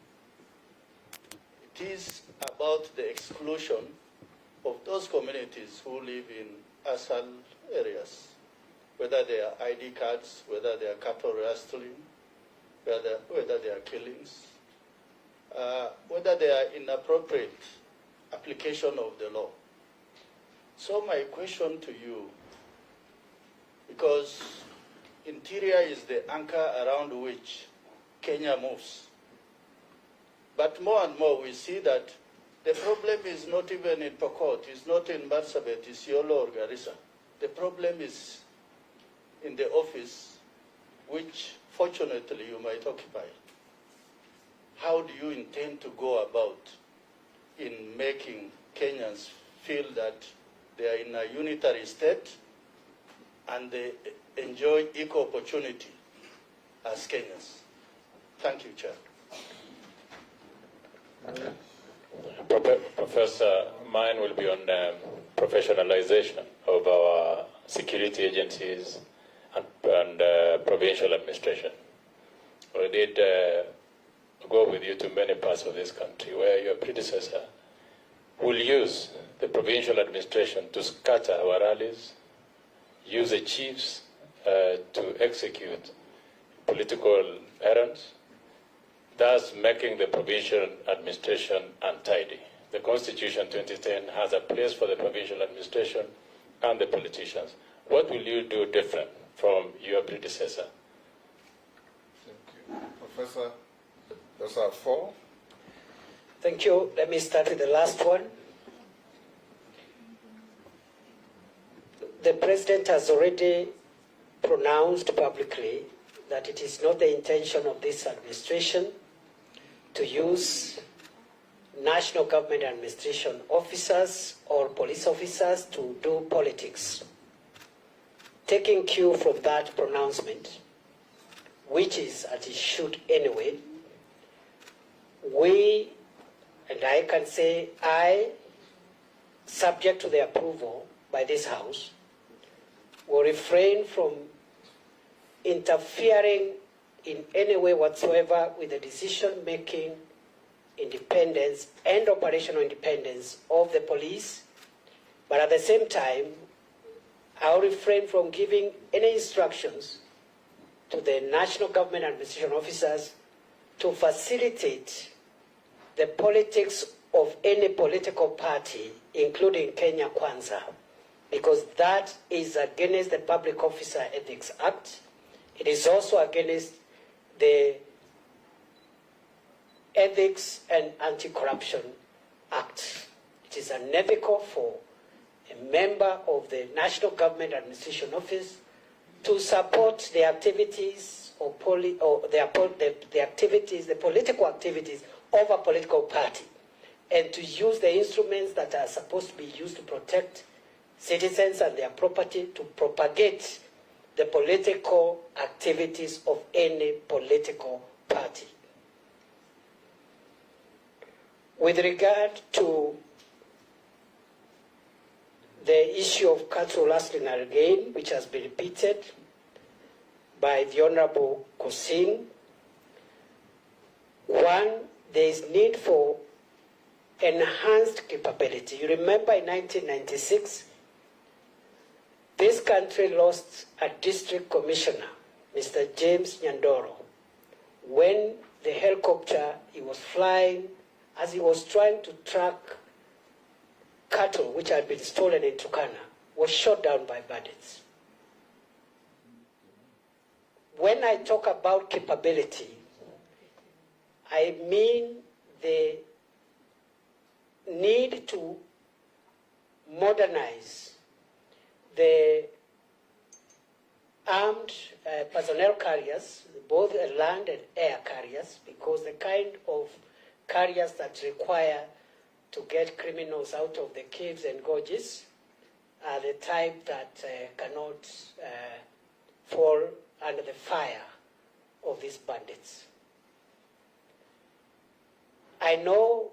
It is about the exclusion of those communities who live in ASAL areas, whether they are ID cards, whether they are cattle rustling, whether they are killings, whether they are inappropriate application of the law. So my question to you, because Interior is the anchor around which Kenya moves, but more and more we see that the problem is not even in Pokot, it's not in Marsabit, it's Yolo or Garissa. The problem is in the office which fortunately you might occupy. How do you intend to go about in making Kenyans feel that they are in a unitary state and they enjoy equal opportunity as Kenyans? Thank you, Chair. Professor, mine will be on professionalization of our security agencies and provincial administration. We did go with you to many parts of this country where your predecessor will use the provincial administration to scatter our rallies, use the chiefs to execute political errands, thus making the provincial administration untidy. The Constitution 2010 has a place for the provincial administration and the politicians. What will you do different from your predecessor? Thank you. Professor, those are 4. Thank you. Let me start with the last one. The President has already pronounced publicly that it is not the intention of this administration to use national government administration officers or police officers to do politics. Taking cue from that pronouncement, which is as it should anyway, we, and I can say I, subject to the approval by this House, will refrain from interfering in any way whatsoever with the decision-making independence and operational independence of the police, but at the same time, I'll refrain from giving any instructions to the national government administration officers to facilitate the politics of any political party, including Kenya Kwanza, because that is against the Public Officer Ethics Act. It is also against the Ethics and Anti-Corruption Act. It is unethical for a member of the National Government Administration Office to support the activities of the political activities of a political party, and to use the instruments that are supposed to be used to protect citizens and their property to propagate the political activities of any political party. With regard to the issue of cultural lasting again, which has been repeated by the Honorable Kusing, one, there is need for enhanced capability. You remember in 1996, this country lost a district commissioner, Mr. James Nyandoro, when the helicopter he was flying, as he was trying to track cattle which had been stolen in Turkana, was shot down by bandits. When I talk about capability, I mean the need to modernize the armed personnel carriers, both land and air carriers, because the kind of carriers that require to get criminals out of the caves and gorges are the type that cannot fall under the fire of these bandits. I know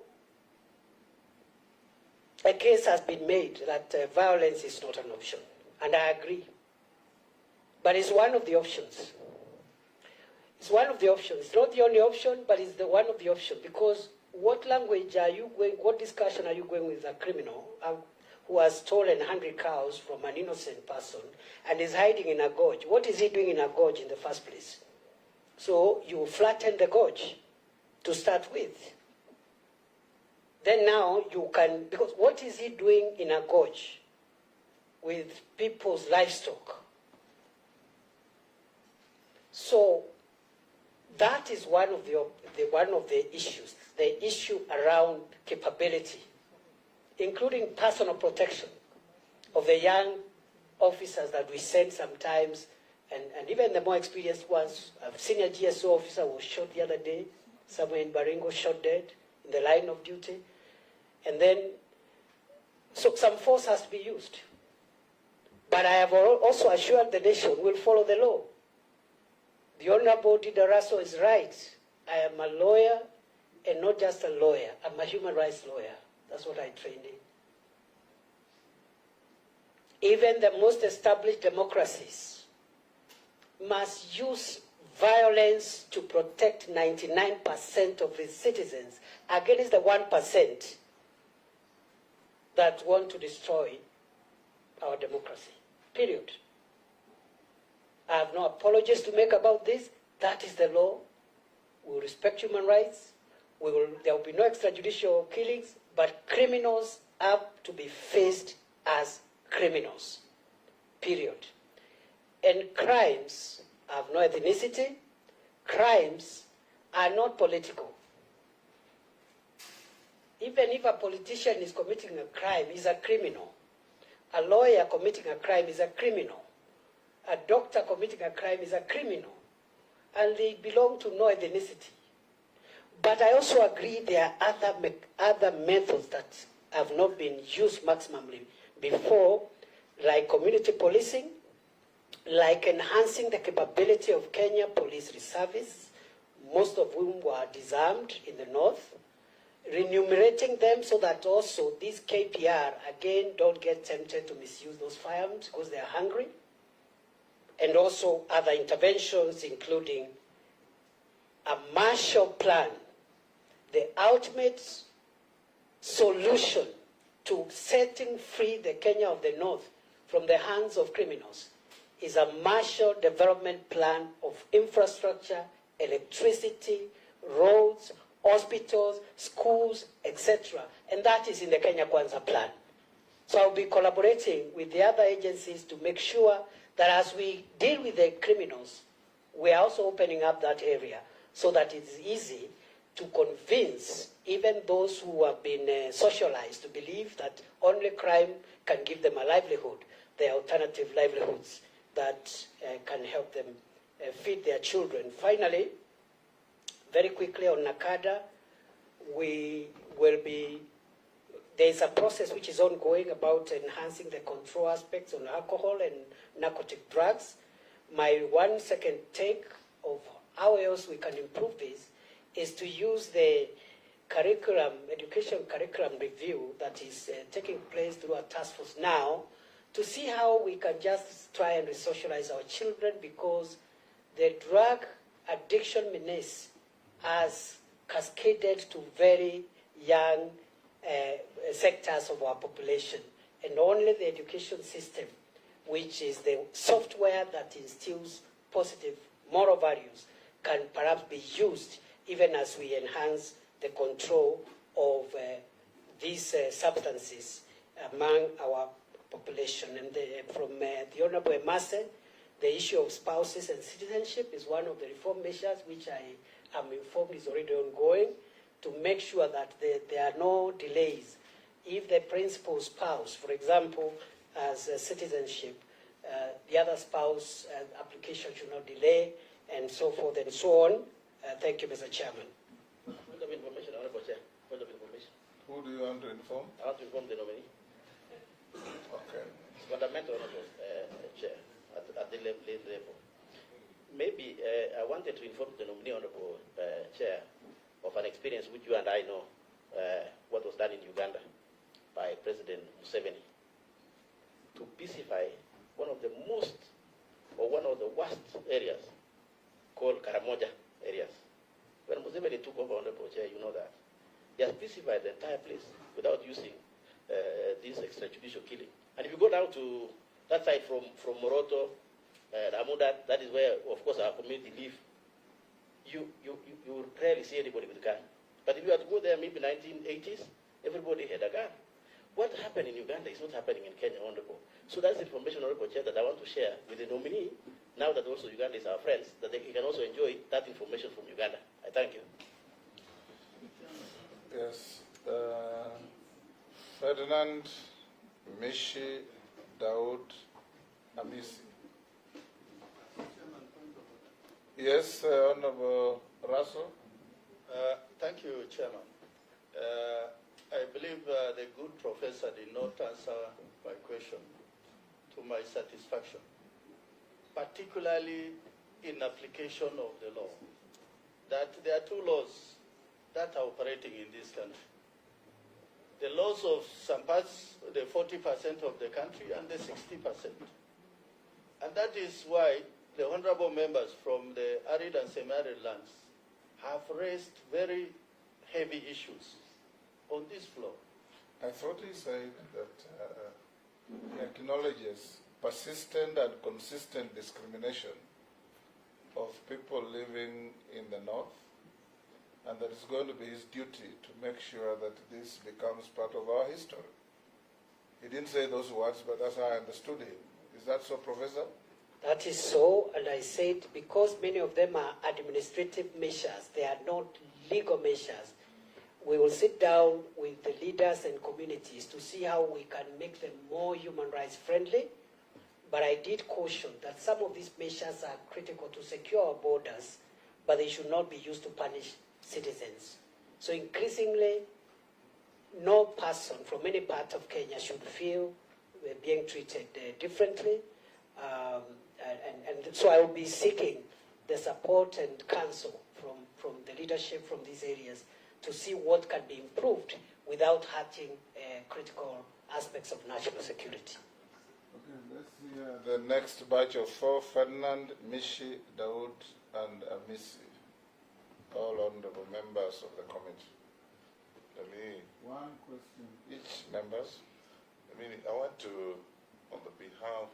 a case has been made that violence is not an option, and I agree. But it's one of the options. It's one of the options. It's not the only option, but it's the one of the options, because what language are you going, what discussion are you going with a criminal who has stolen 100 cows from an innocent person and is hiding in a gorge? What is he doing in a gorge in the first place? So you flatten the gorge to start with. Then now you can, because what is he doing in a gorge with people's livestock? So that is one of the issues, the issue around capability, including personal protection of the young officers that we send sometimes and even the more experienced ones. A senior GSO officer was shot the other day, somewhere in Baringo, shot dead in the line of duty. And then, so some force has to be used. But I have also assured the nation we'll follow the law. The Honorable Didaraso is right. I am a lawyer, and not just a lawyer. I'm a human rights lawyer. That's what I trained in. Even the most established democracies must use violence to protect 99% of its citizens against the 1% that want to destroy our democracy. Period. I have no apologies to make about this. That is the law. We will respect human rights. There will be no extrajudicial killings, but criminals have to be faced as criminals. Period. And crimes have no ethnicity. Crimes are not political. Even if a politician is committing a crime, he's a criminal. A lawyer committing a crime is a criminal. A doctor committing a crime is a criminal. And they belong to no ethnicity. But I also agree there are other methods that have not been used maximally before, like community policing, like enhancing the capability of Kenya Police Service, most of whom were disarmed in the north, remunerating them so that also these KPR, again, don't get tempted to misuse those firearms because they're hungry, and also other interventions, including a Marshall Plan, the ultimate solution to setting free the Kenya of the North from the hands of criminals is a Marshall Development Plan of infrastructure, electricity, roads, hospitals, schools, etc. And that is in the Kenya Kwanza plan. So I'll be collaborating with the other agencies to make sure that as we deal with the criminals, we are also opening up that area so that it's easy to convince even those who have been socialized to believe that only crime can give them a livelihood. There are alternative livelihoods that can help them feed their children. Finally, very quickly on NACADA, there's a process which is ongoing about enhancing the control aspects on alcohol and narcotic drugs. My 1 second take of how else we can improve this is to use the education curriculum review that is taking place through our task force now to see how we can just try and resocialize our children, because the drug addiction menace has cascaded to very young sectors of our population. And only the education system, which is the software that instills positive moral values, can perhaps be used even as we enhance the control of these substances among our population. And from the Honorable Emase, the issue of spouses and citizenship is one of the reform measures which I am informed is already ongoing, to make sure that there are no delays. If the principal spouse, for example, has citizenship, the other spouse application should not delay, and so forth and so on. Thank you, Mr. Chairman. Point of information, Honorable Chair. Point of information. Who do you want to inform? I want to inform the nominee. Okay. It's fundamental, Honorable Chair, at the level. Maybe I wanted to inform the nominee, Honorable Chair, of an experience which you and I know, what was done in Uganda by President Museveni to pacify one of the worst areas called Karamoja areas. When Museveni took over, Honorable Chair, you know that. He has pacified the entire place without using this extrajudicial killing. And if you go down to that side from Moroto, Ramuda, that is where, of course, our community live, you will rarely see anybody with a gun. But if you had to go there, maybe 1980s, everybody had a gun. What happened in Uganda is not happening in Kenya, Honorable. So that's information, Honorable Chair, that I want to share with the nominee, now that also Uganda is our friends, that he can also enjoy that information from Uganda. I thank you. Yes. Ferdinand Mishi Daud Amisi. Yes, Honorable Russell. Thank you, Chairman. I believe the good professor did not answer my question to my satisfaction, particularly in application of the law, that there are two laws that are operating in this country. The laws of some parts, the 40% of the country, and the 60%. And that is why the honorable members from the arid and semi-arid lands have raised very heavy issues on this floor. I thought he said that he acknowledges persistent and consistent discrimination of people living in the north, and that it's going to be his duty to make sure that this becomes part of our history. He didn't say those words, but that's how I understood him. Is that so, Professor? That is so, and I said because many of them are administrative measures, they are not legal measures, we will sit down with the leaders and communities to see how we can make them more human rights friendly. But I did caution that some of these measures are critical to secure our borders, but they should not be used to punish citizens. So increasingly, no person from any part of Kenya should feel we're being treated differently. And so I will be seeking the support and counsel from the leadership from these areas to see what can be improved without hurting critical aspects of national security. Okay, let's see the next batch of four: Ferdinand, Mishi, Daoud, and Amisi. All honorable members of the committee. One question. Each members. I want to, on the behalf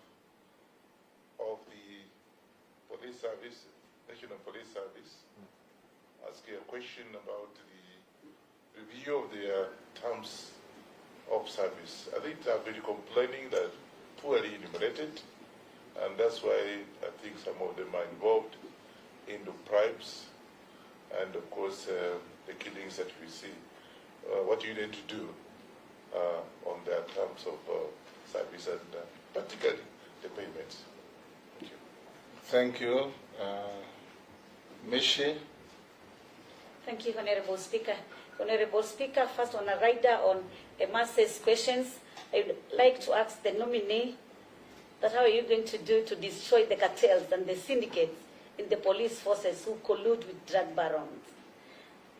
of the police service, National Police Service, ask a question about the review of their terms of service. I think they have been complaining that poorly enumerated, and that's why I think some of them are involved in the bribes and, of course, the killings that we see. What do you need to do on their terms of service and particularly the payments? Thank you. Mishi. Thank you, Honorable Speaker. Honorable Speaker, first on a rider on Emase's questions, I would like to ask the nominee that how are you going to do to destroy the cartels and the syndicates in the police forces who collude with drug barons?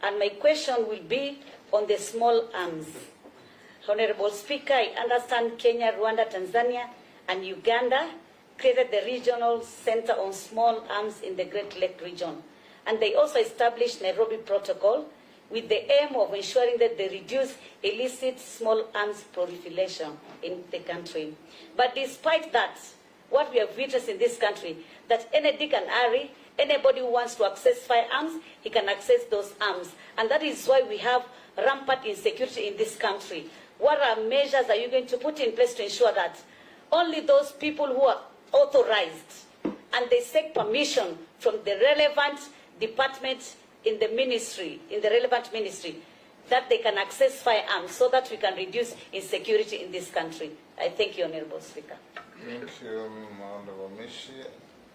And my question will be on the small arms. Honorable Speaker, I understand Kenya, Rwanda, Tanzania, and Uganda created the Regional Center on Small Arms in the Great Lake region. And they also established Nairobi Protocol with the aim of ensuring that they reduce illicit small arms proliferation in the country. But despite that, what we have witnessed in this country, that any Dick and Harry, anybody who wants to access firearms, he can access those arms. And that is why we have rampant insecurity in this country. What measures are you going to put in place to ensure that only those people who are authorized and they seek permission from the relevant department in the ministry, in the relevant ministry, that they can access firearms so that we can reduce insecurity in this country? I thank you, Honorable Speaker. Thank you, Honorable Mishi.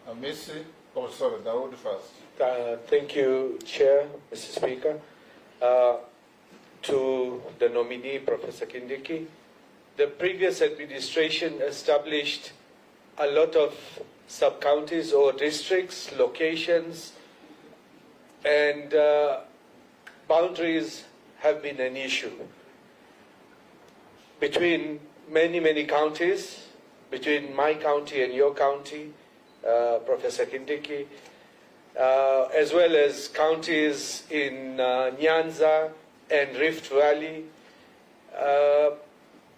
Amisi? Oh, sorry, Daoud first. Thank you, Chair, Mr. Speaker. To the nominee, Professor Kindiki, the previous administration established a lot of sub-counties or districts, locations, and boundaries have been an issue between many counties, between my county and your county, Professor Kindiki, as well as counties in Nyanza and Rift Valley,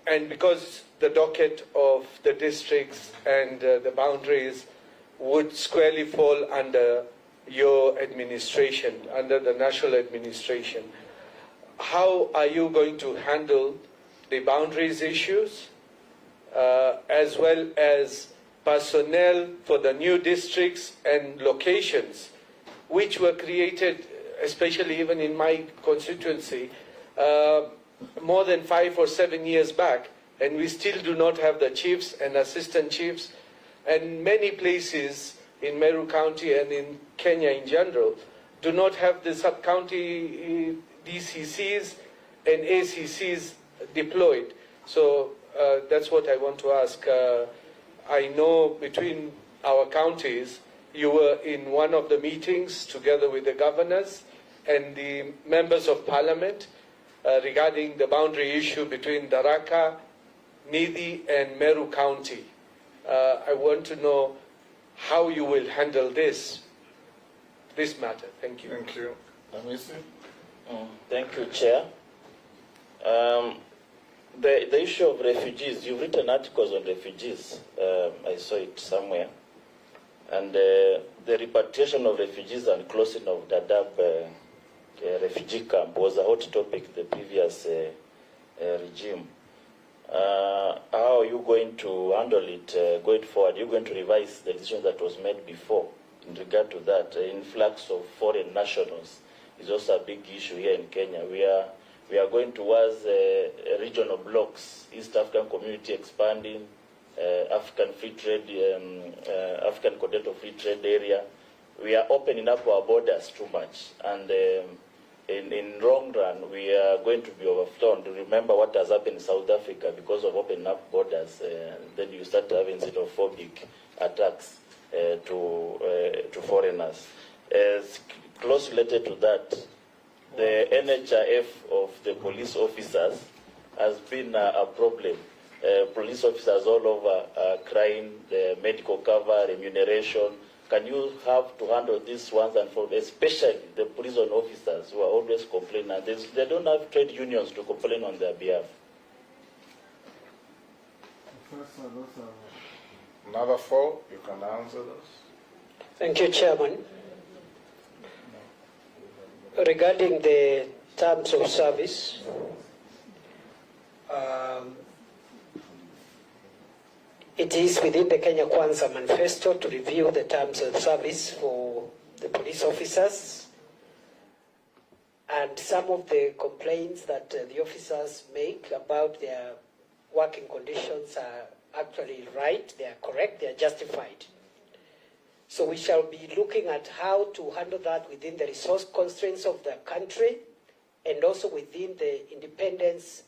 and because the docket of the districts and the boundaries would squarely fall under your administration, under the national administration, how are you going to handle the boundaries issues, as well as personnel for the new districts and locations, which were created, especially even in my constituency, more than 5 or 7 years back, and we still do not have the chiefs and assistant chiefs, and many places in Meru County and in Kenya in general do not have the sub-county DCCs and ACCs deployed. So that's what I want to ask. I know between our counties, you were in one of the meetings together with the governors and the members of parliament regarding the boundary issue between Tharaka, Nithi, and Meru County. I want to know how you will handle this matter. Thank you. Thank you. Amisi? Thank you, Chair. The issue of refugees, you've written articles on refugees. I saw it somewhere. And the repatriation of refugees and closing of Dadaab refugee camp was a hot topic the previous regime. How are you going to handle it going forward? Are you going to revise the decision that was made before in regard to that? Influx of foreign nationals is also a big issue here in Kenya. We are going towards regional blocks, East African Community expanding, African Free Trade, African Continental Free Trade Area. We are opening up our borders too much, and in long run, we are going to be overflown. Remember what has happened in South Africa because of opening up borders. Then you start having xenophobic attacks to foreigners. Close related to that, the NHIF of the police officers has been a problem. Police officers all over are crying, the medical cover, remuneration. Can you have to handle this once and for all, especially the prison officers who are always complaining? And they don't have trade unions to complain on their behalf. Professor, those are another 4. You can answer those. Thank you, Chairman. Regarding the terms of service, it is within the Kenya Kwanza manifesto to review the terms of service for the police officers. And some of the complaints that the officers make about their working conditions are actually right, they are correct, they are justified. So we shall be looking at how to handle that within the resource constraints of the country and also within the independence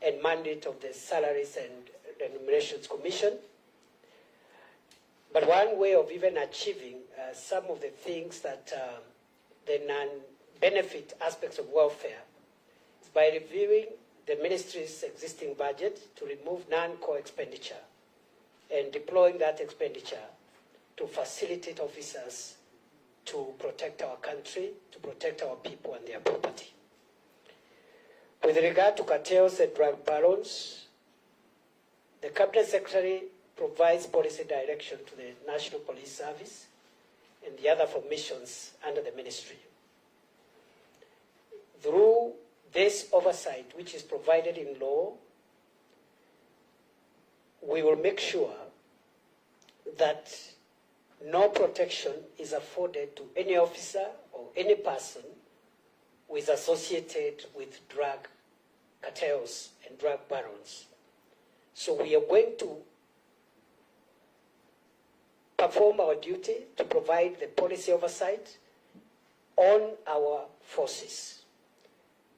and mandate of the Salaries and Remunerations Commission. But one way of even achieving some of the things that the non-benefit aspects of welfare is by reviewing the ministry's existing budget to remove non-core expenditure and deploying that expenditure to facilitate officers to protect our country, to protect our people and their property. With regard to cartels and drug barons, the Cabinet Secretary provides policy direction to the National Police Service and the other formations under the ministry. Through this oversight, which is provided in law, we will make sure that no protection is afforded to any officer or any person who is associated with drug cartels and drug barons. So we are going to perform our duty to provide the policy oversight on our forces.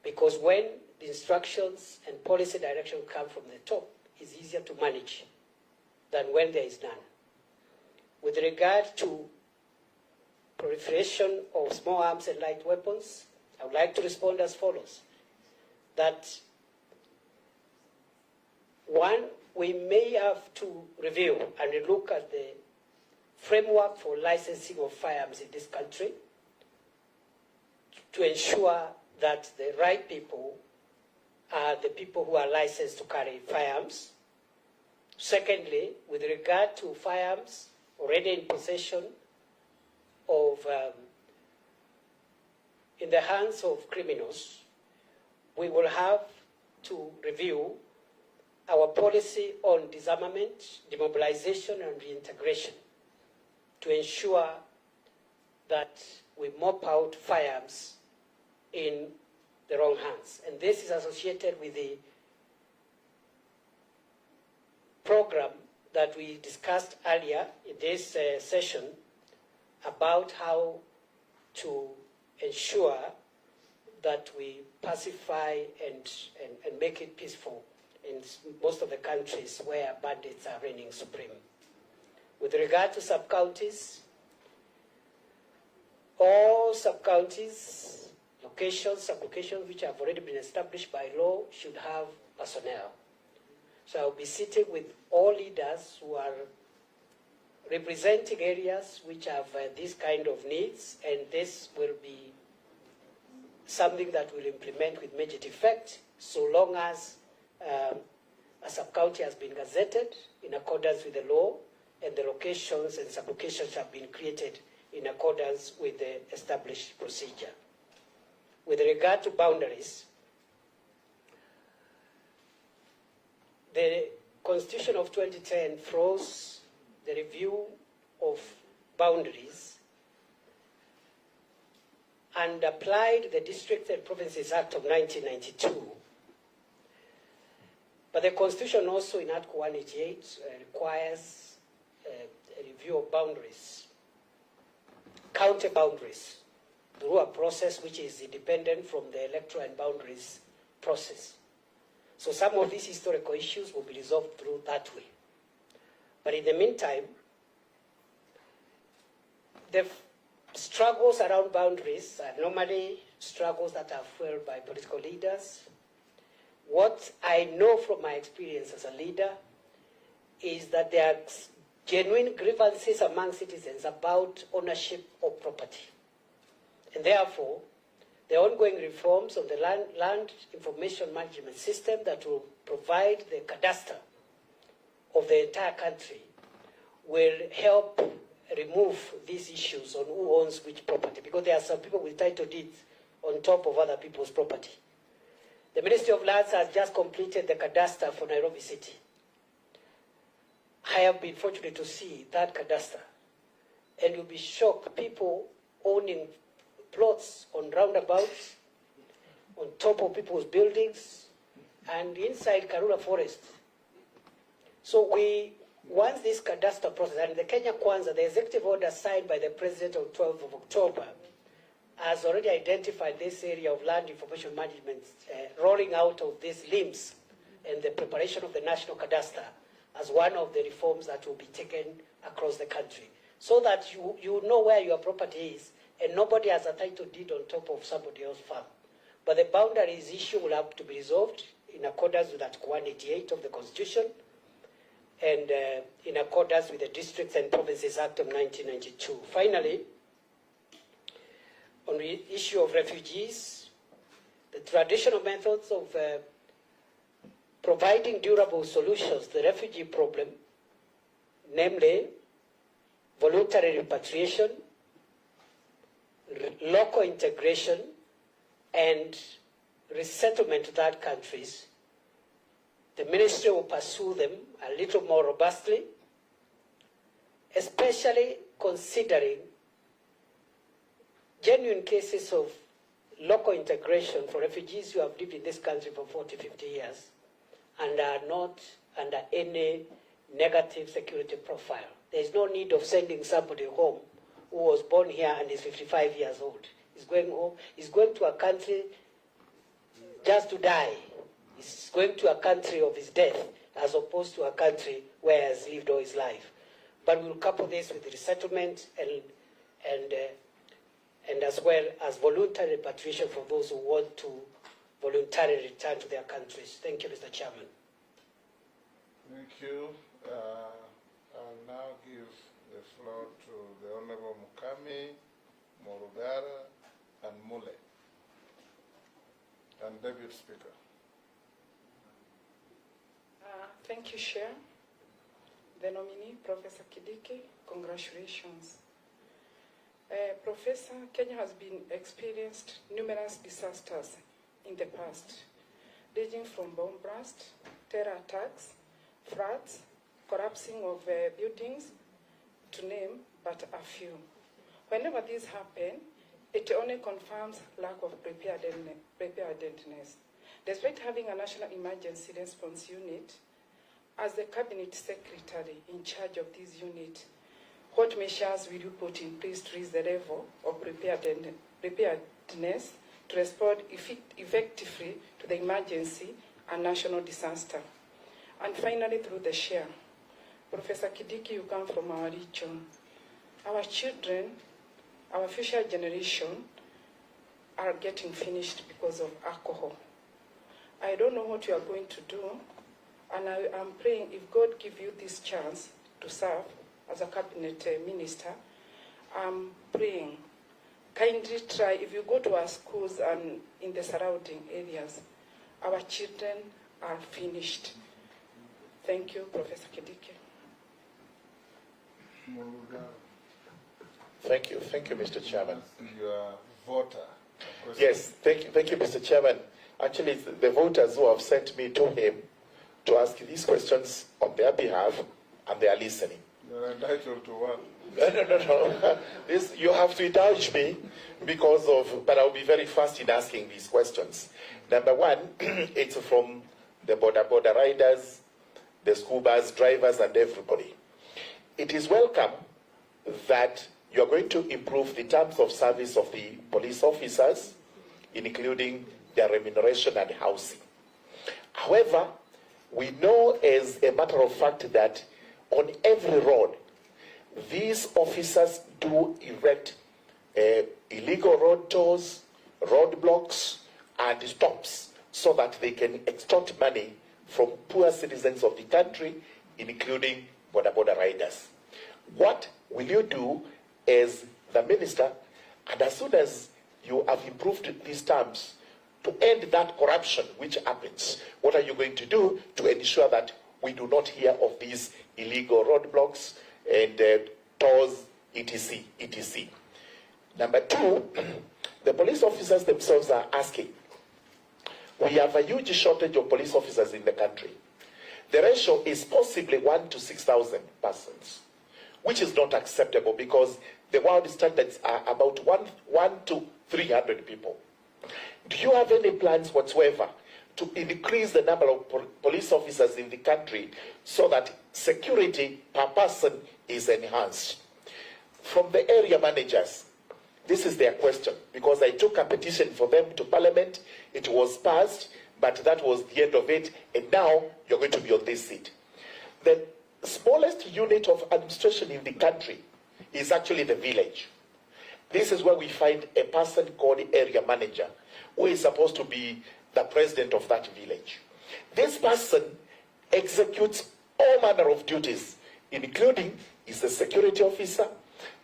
Because when the instructions and policy direction come from the top, it's easier to manage than when there is none. With regard to proliferation of small arms and light weapons, I would like to respond as follows. That one, we may have to review and look at the framework for licensing of firearms in this country to ensure that the right people are the people who are licensed to carry firearms. Secondly, with regard to firearms already in possession of, in the hands of criminals, we will have to review our policy on disarmament, demobilization, and reintegration to ensure that we mop out firearms in the wrong hands. And this is associated with the program that we discussed earlier in this session about how to ensure that we pacify and make it peaceful in most of the countries where bandits are reigning supreme. With regard to sub-counties, all sub-counties, locations, sub-locations which have already been established by law should have personnel. So I'll be sitting with all leaders who are representing areas which have these kind of needs, and this will be something that will implement with immediate effect so long as a sub-county has been gazetted in accordance with the law and the locations and sub-locations have been created in accordance with the established procedure. With regard to boundaries, the Constitution of 2010 froze the review of boundaries and applied the Districts and Provinces Act of 1992. But the Constitution also in Article 188 requires a review of boundaries, county boundaries, through a process which is independent from the electoral and boundaries process. So some of these historical issues will be resolved through that way. But in the meantime, the struggles around boundaries are normally struggles that are fueled by political leaders. What I know from my experience as a leader is that there are genuine grievances among citizens about ownership of property. And therefore, the ongoing reforms of the land information management system that will provide the cadastre of the entire country will help remove these issues on who owns which property, because there are some people with title deeds on top of other people's property. The Ministry of Lands has just completed the cadastre for Nairobi City. I have been fortunate to see that cadastre, and you'll be shocked, people owning plots on roundabouts, on top of people's buildings, and inside Karura Forest. So once this cadastre process, and the Kenya Kwanza, the executive order signed by the President on 12th of October, has already identified this area of land information management, rolling out of these limbs and the preparation of the national cadastre as one of the reforms that will be taken across the country, so that you know where your property is and nobody has a title deed on top of somebody else's farm. But the boundaries issue will have to be resolved in accordance with Article 188 of the Constitution and in accordance with the Districts and Provinces Act of 1992. Finally, on the issue of refugees, the traditional methods of providing durable solutions to the refugee problem, namely voluntary repatriation, local integration, and resettlement to third countries, the ministry will pursue them a little more robustly, especially considering genuine cases of local integration for refugees who have lived in this country for 40, 50 years and are not under any negative security profile. There is no need of sending somebody home who was born here and is 55 years old. He's going home. He's going to a country just to die. He's going to a country of his death as opposed to a country where he has lived all his life. But we'll couple this with resettlement and as well as voluntary repatriation for those who want to voluntarily return to their countries. Thank you, Mr. Chairman. Thank you. I'll now give the floor to the Honorable Mukami, Morugara, and Mule, and Deputy Speaker. Thank you, Chair. The nominee, Professor Kindiki, congratulations. Professor, Kenya has been experienced numerous disasters in the past, ranging from bomb blast, terror attacks, floods, collapsing of buildings, to name but a few. Whenever these happen, it only confirms lack of preparedness. Despite having a national emergency response unit, as the Cabinet Secretary in charge of this unit, what measures will you put in place to raise the level of preparedness to respond effectively to the emergency and national disaster? And finally, through the chair, Professor Kindiki, you come from our region. Our children, our future generation are getting finished because of alcohol. I don't know what you are going to do, and I'm praying if God gives you this chance to serve as a cabinet minister, I'm praying, kindly try, if you go to our schools and in the surrounding areas, our children are finished. Thank you, Professor Kindiki. Thank you, Mr. Chairman. Your voter. Yes, thank you, Mr. Chairman. Actually, it's the voters who have sent me to him to ask these questions on their behalf, and they are listening. You're entitled to one. No. This, you have to indulge me because of, but I'll be very fast in asking these questions. Number one, it's from the border riders, the school bus drivers, and everybody. It is welcome that you're going to improve the terms of service of the police officers, including their remuneration and housing. However, we know as a matter of fact that on every road, these officers do erect illegal road tolls, roadblocks, and stops so that they can extort money from poor citizens of the country, including border riders. What will you do as the minister, and as soon as you have improved these terms, to end that corruption which happens? What are you going to do to ensure that we do not hear of these illegal roadblocks and tolls, etc., etc.? Number two, the police officers themselves are asking. We have a huge shortage of police officers in the country. The ratio is possibly 1 to 6,000 persons, which is not acceptable because the world standards are about 1 to 300 people. Do you have any plans whatsoever to increase the number of police officers in the country so that security per person is enhanced? From the area managers, this is their question, because I took a petition for them to Parliament. It was passed, but that was the end of it, and now you're going to be on this seat. The smallest unit of administration in the country is actually the village. This is where we find a person called the area manager, who is supposed to be the president of that village. This person executes all manner of duties, including is the security officer,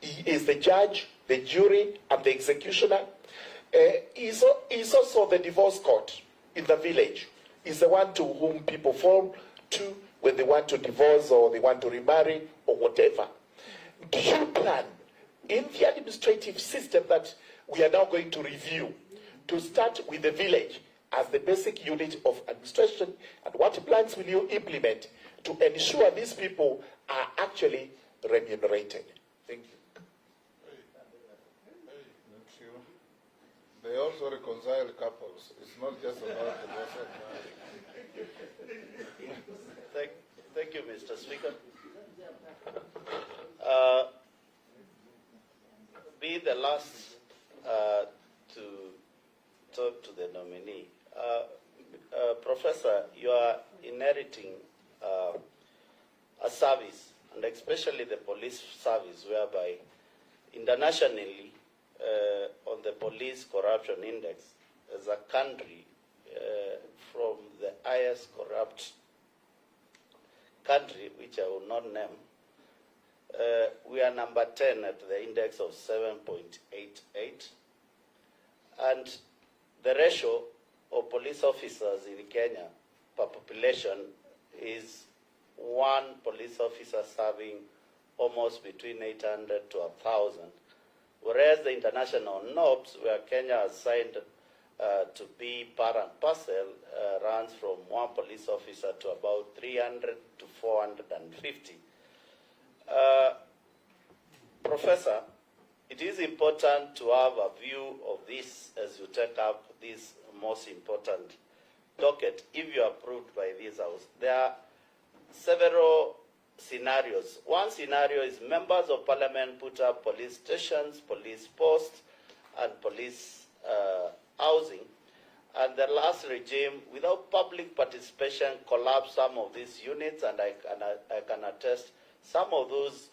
he is the judge, the jury, and the executioner. He's also the divorce court in the village. He's the one to whom people fall to when they want to divorce or they want to remarry or whatever. Do you plan in the administrative system that we are now going to review to start with the village as the basic unit of administration, and what plans will you implement to ensure these people are actually remunerated? Thank you. They also reconcile couples. It's not just about the person. Thank you, Mr. Speaker. Be the last to talk to the nominee. Professor, you are inheriting a service, and especially the police service, whereby internationally, on the police corruption index, as a country from the highest corrupt country, which I will not name, we are number 10 at the index of 7.88, and the ratio of police officers in Kenya per population is 1 police officer serving almost between 800 to 1,000, whereas the international norms, where Kenya has signed to be part and parcel, runs from 1 police officer to about 300 to 450. Professor, it is important to have a view of this as you take up this most important docket. If you are approved by this House, there are several scenarios. One scenario is members of parliament put up police stations, police posts, and police housing. And the last regime, without public participation, collapsed some of these units, and I can attest some of those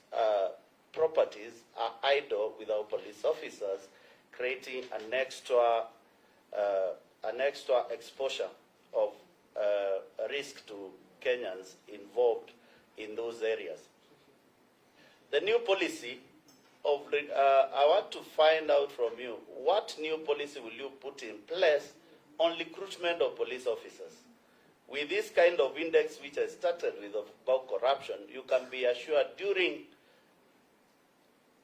properties are idle without police officers, creating an extra exposure of risk to Kenyans involved in those areas. The new policy of, I want to find out from you, what new policy will you put in place on recruitment of police officers? With this kind of index which I started with about corruption, you can be assured during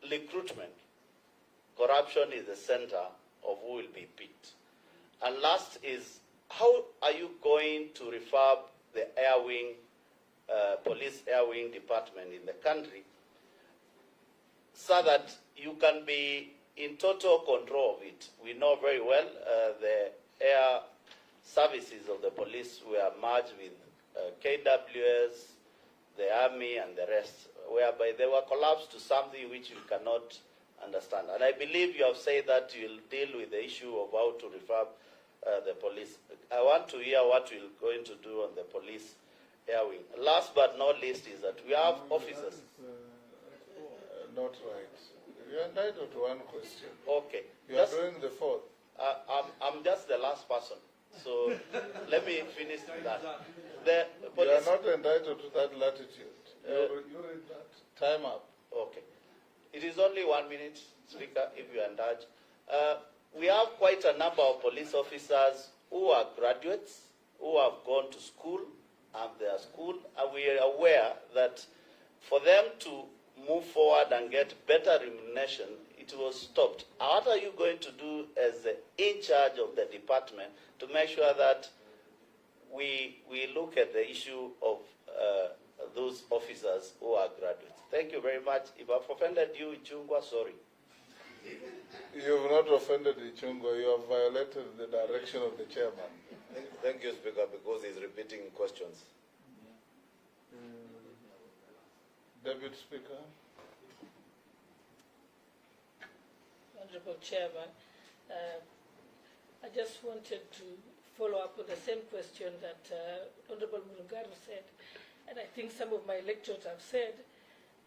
recruitment, corruption is the center of who will be picked. And last is, how are you going to refurb the air wing, police air wing department in the country so that you can be in total control of it? We know very well the air services of the police were merged with KWS, the army, and the rest, whereby they were collapsed to something which you cannot understand. And I believe you have said that you'll deal with the issue of how to refurb the police. I want to hear what you're going to do on the police air wing. Last but not least is that we have officers. Not right. You're entitled to one question. Okay. You are doing the fourth. I'm just the last person. So let me finish that. You are not entitled to that latitude. You read that. Time up. Okay. It is only 1 minute, Speaker, if you indulge. We have quite a number of police officers who are graduates, who have gone to school, and their school, and we are aware that for them to move forward and get better remuneration, it was stopped. What are you going to do as in charge of the department to make sure that we look at the issue of those officers who are graduates? Thank you very much. If I've offended you, Ichungwa, sorry. You have not offended Ichungwa. You have violated the direction of the chairman. Thank you, Speaker, because he's repeating questions. Deputy Speaker. Honorable Chairman, I just wanted to follow up on the same question that Honorable Mulungaru said, and I think some of my lecturers have said,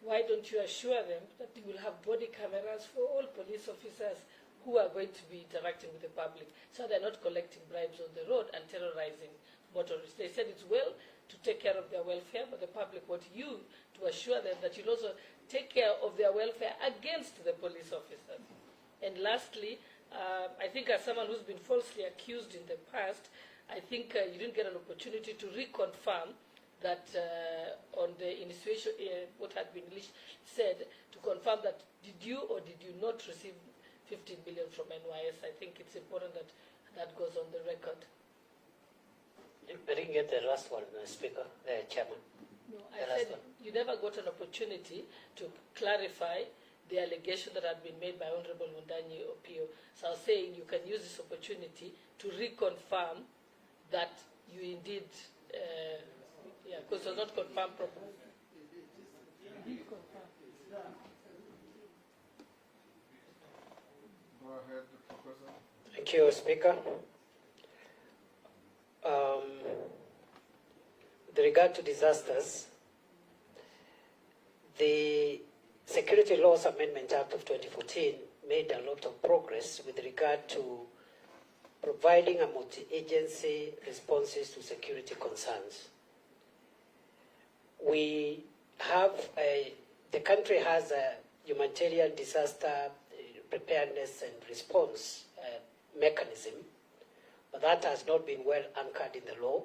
why don't you assure them that you will have body cameras for all police officers who are going to be interacting with the public, so they're not collecting bribes on the road and terrorizing motorists. They said it's well to take care of their welfare, but the public want you to assure them that you'll also take care of their welfare against the police officers. And lastly, I think as someone who's been falsely accused in the past, I think you didn't get an opportunity to reconfirm that on the initiation, what had been said, to confirm that did you or did you not receive 15 million from NYS. I think it's important that that goes on the record. I didn't get the last one, Speaker, Chairman. No, I said you never got an opportunity to clarify the allegation that had been made by Honorable Mundanyi Opio. So I was saying you can use this opportunity to reconfirm that you indeed, because it was not confirmed properly. Go ahead, Professor. Thank you, Speaker. With regard to disasters, the Security Laws Amendment Act of 2014 made a lot of progress with regard to providing a multi-agency responses to security concerns. We have the country has a humanitarian disaster preparedness and response mechanism, but that has not been well anchored in the law.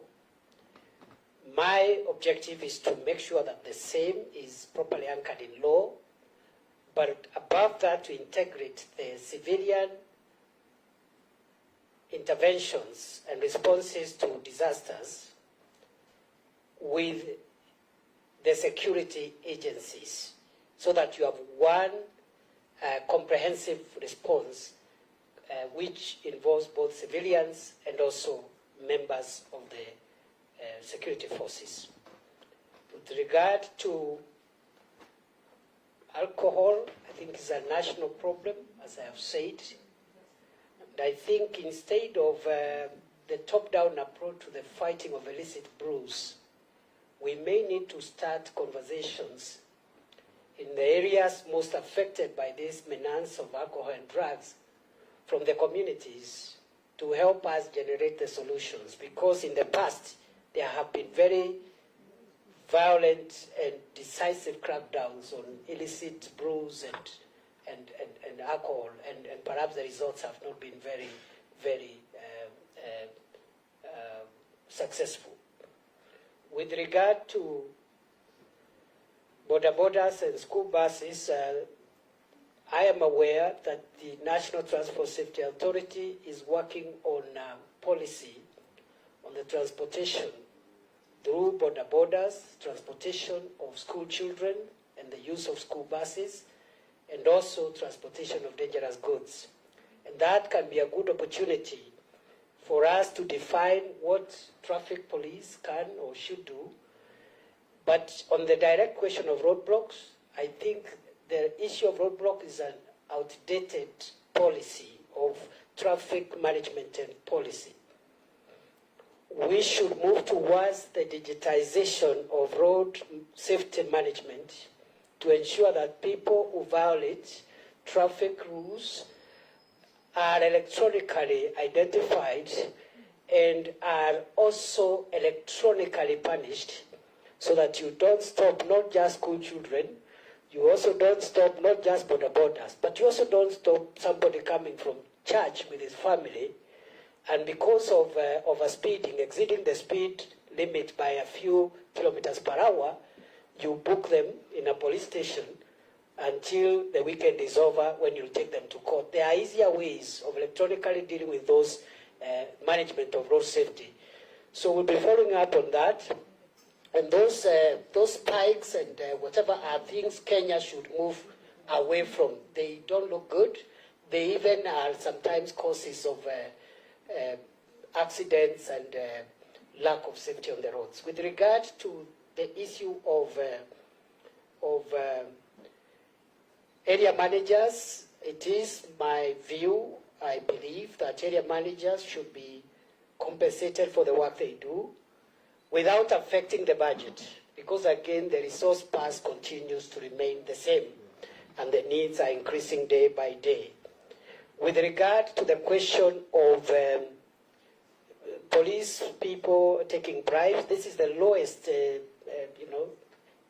My objective is to make sure that the same is properly anchored in law, but above that to integrate the civilian interventions and responses to disasters with the security agencies, so that you have one comprehensive response which involves both civilians and also members of the security forces. With regard to alcohol, I think it's a national problem, as I have said. And I think instead of the top-down approach to the fighting of illicit brews, we may need to start conversations in the areas most affected by this menace of alcohol and drugs from the communities to help us generate the solutions. Because in the past, there have been very violent and decisive crackdowns on illicit brews and alcohol, and perhaps the results have not been very, very successful. With regard to border borders and school buses, I am aware that the National Transport Safety Authority is working on policy on the transportation through border borders, transportation of school children and the use of school buses, and also transportation of dangerous goods. And that can be a good opportunity for us to define what traffic police can or should do. But on the direct question of roadblocks, I think the issue of roadblock is an outdated policy of traffic management and policy. We should move towards the digitization of road safety management to ensure that people who violate traffic rules are electronically identified and are also electronically punished, so that you don't stop not just school children, you also don't stop not just border borders, but you also don't stop somebody coming from church with his family, and because of overspeeding, exceeding the speed limit by a few kilometers per hour, you book them in a police station until the weekend is over, when you take them to court. There are easier ways of electronically dealing with those management of road safety. So we'll be following up on that. And those spikes and whatever are things Kenya should move away from. They don't look good. They even are sometimes causes of accidents and lack of safety on the roads. With regard to the issue of area managers, it is my view, I believe, that area managers should be compensated for the work they do without affecting the budget, because again, the resource pass continues to remain the same and the needs are increasing day by day. With regard to the question of police people taking bribes, this is the lowest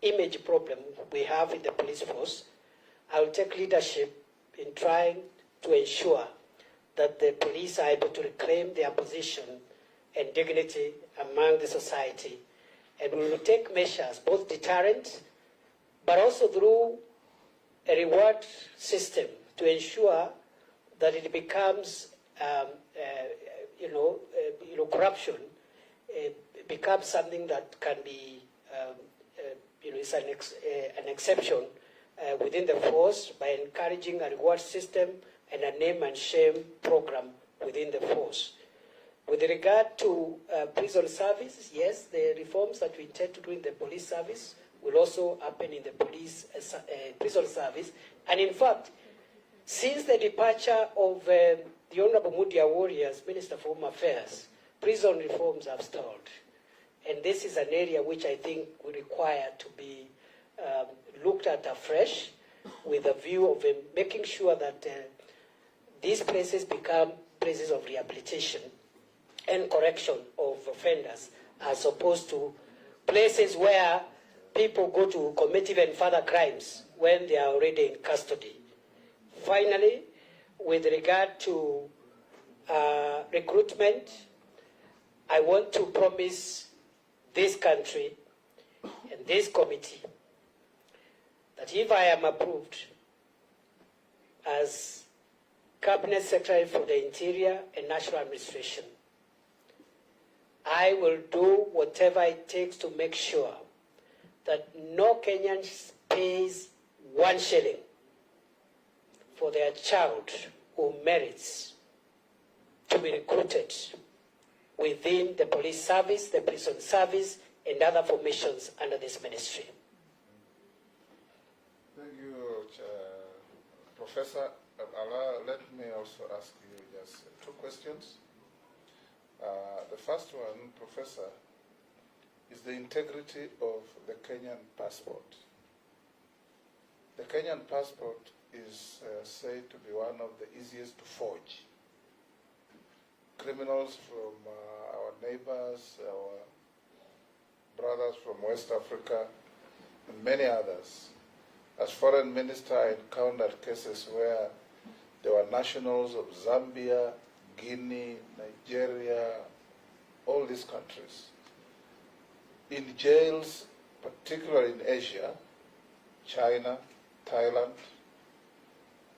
image problem we have in the police force. I will take leadership in trying to ensure that the police are able to reclaim their position and dignity among the society. And we will take measures, both deterrent, but also through a reward system to ensure that it becomes, corruption becomes something that can be, is an exception within the force, by encouraging a reward system and a name and shame program within the force. With regard to prison service, yes, the reforms that we intend to do in the police service will also happen in the police prison service. And in fact, since the departure of the Honorable Mudia Warriors, Minister for Home Affairs, prison reforms have stalled. And this is an area which I think will require to be looked at afresh, with a view of making sure that these places become places of rehabilitation and correction of offenders, as opposed to places where people go to commit even further crimes when they are already in custody. Finally, with regard to recruitment, I want to promise this country and this committee that if I am approved as Cabinet Secretary for the Interior and National Administration, I will do whatever it takes to make sure that no Kenyan pays 1 shilling for their child who merits to be recruited within the police service, the prison service, and other formations under this ministry. Thank you, Professor. Let me also ask you just two questions. The first one, Professor, is the integrity of the Kenyan passport. The Kenyan passport is said to be one of the easiest to forge. Criminals from our neighbors, our brothers from West Africa, and many others. As foreign minister, I encountered cases where there were nationals of Zambia, Guinea, Nigeria, all these countries, in jails, particularly in Asia, China, Thailand,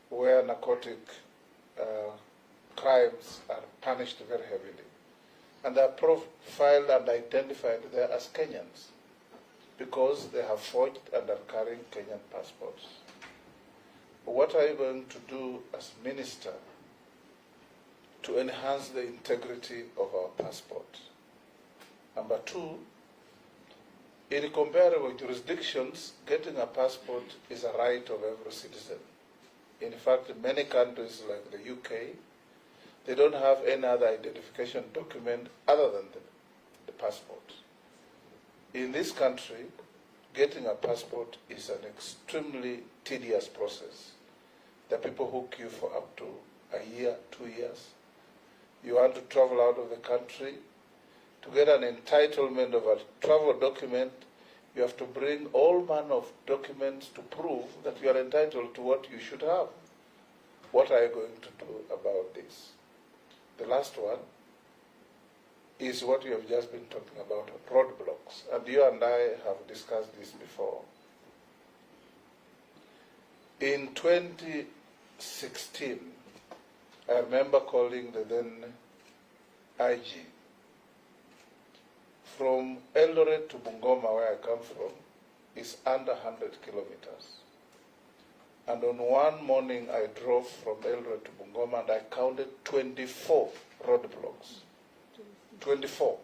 where narcotic crimes are punished very heavily. And they are profiled and identified there as Kenyans because they have forged and are carrying Kenyan passports. What are you going to do as minister to enhance the integrity of our passport? Number two, in comparable jurisdictions, getting a passport is a right of every citizen. In fact, in many countries like the UK, they don't have any other identification document other than the passport. In this country, getting a passport is an extremely tedious process. There are people who queue for up to a year, 2 years. You want to travel out of the country. To get an entitlement of a travel document, you have to bring all manner of documents to prove that you are entitled to what you should have. What are you going to do about this? The last one is what you have just been talking about, roadblocks. And you and I have discussed this before. In 2016, I remember calling the then IG. From Eldoret to Bungoma, where I come from, is under 100 kilometers. And on one morning, I drove from Eldoret to Bungoma, and I counted 24 roadblocks. 24.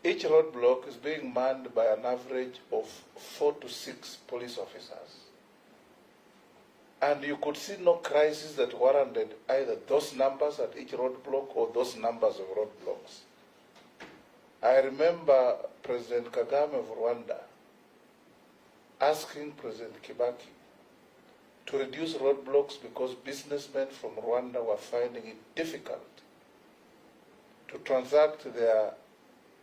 Each roadblock is being manned by an average of 4 to 6 police officers. And you could see no crisis that warranted either those numbers at each roadblock or those numbers of roadblocks. I remember President Kagame of Rwanda asking President Kibaki to reduce roadblocks because businessmen from Rwanda were finding it difficult to transact their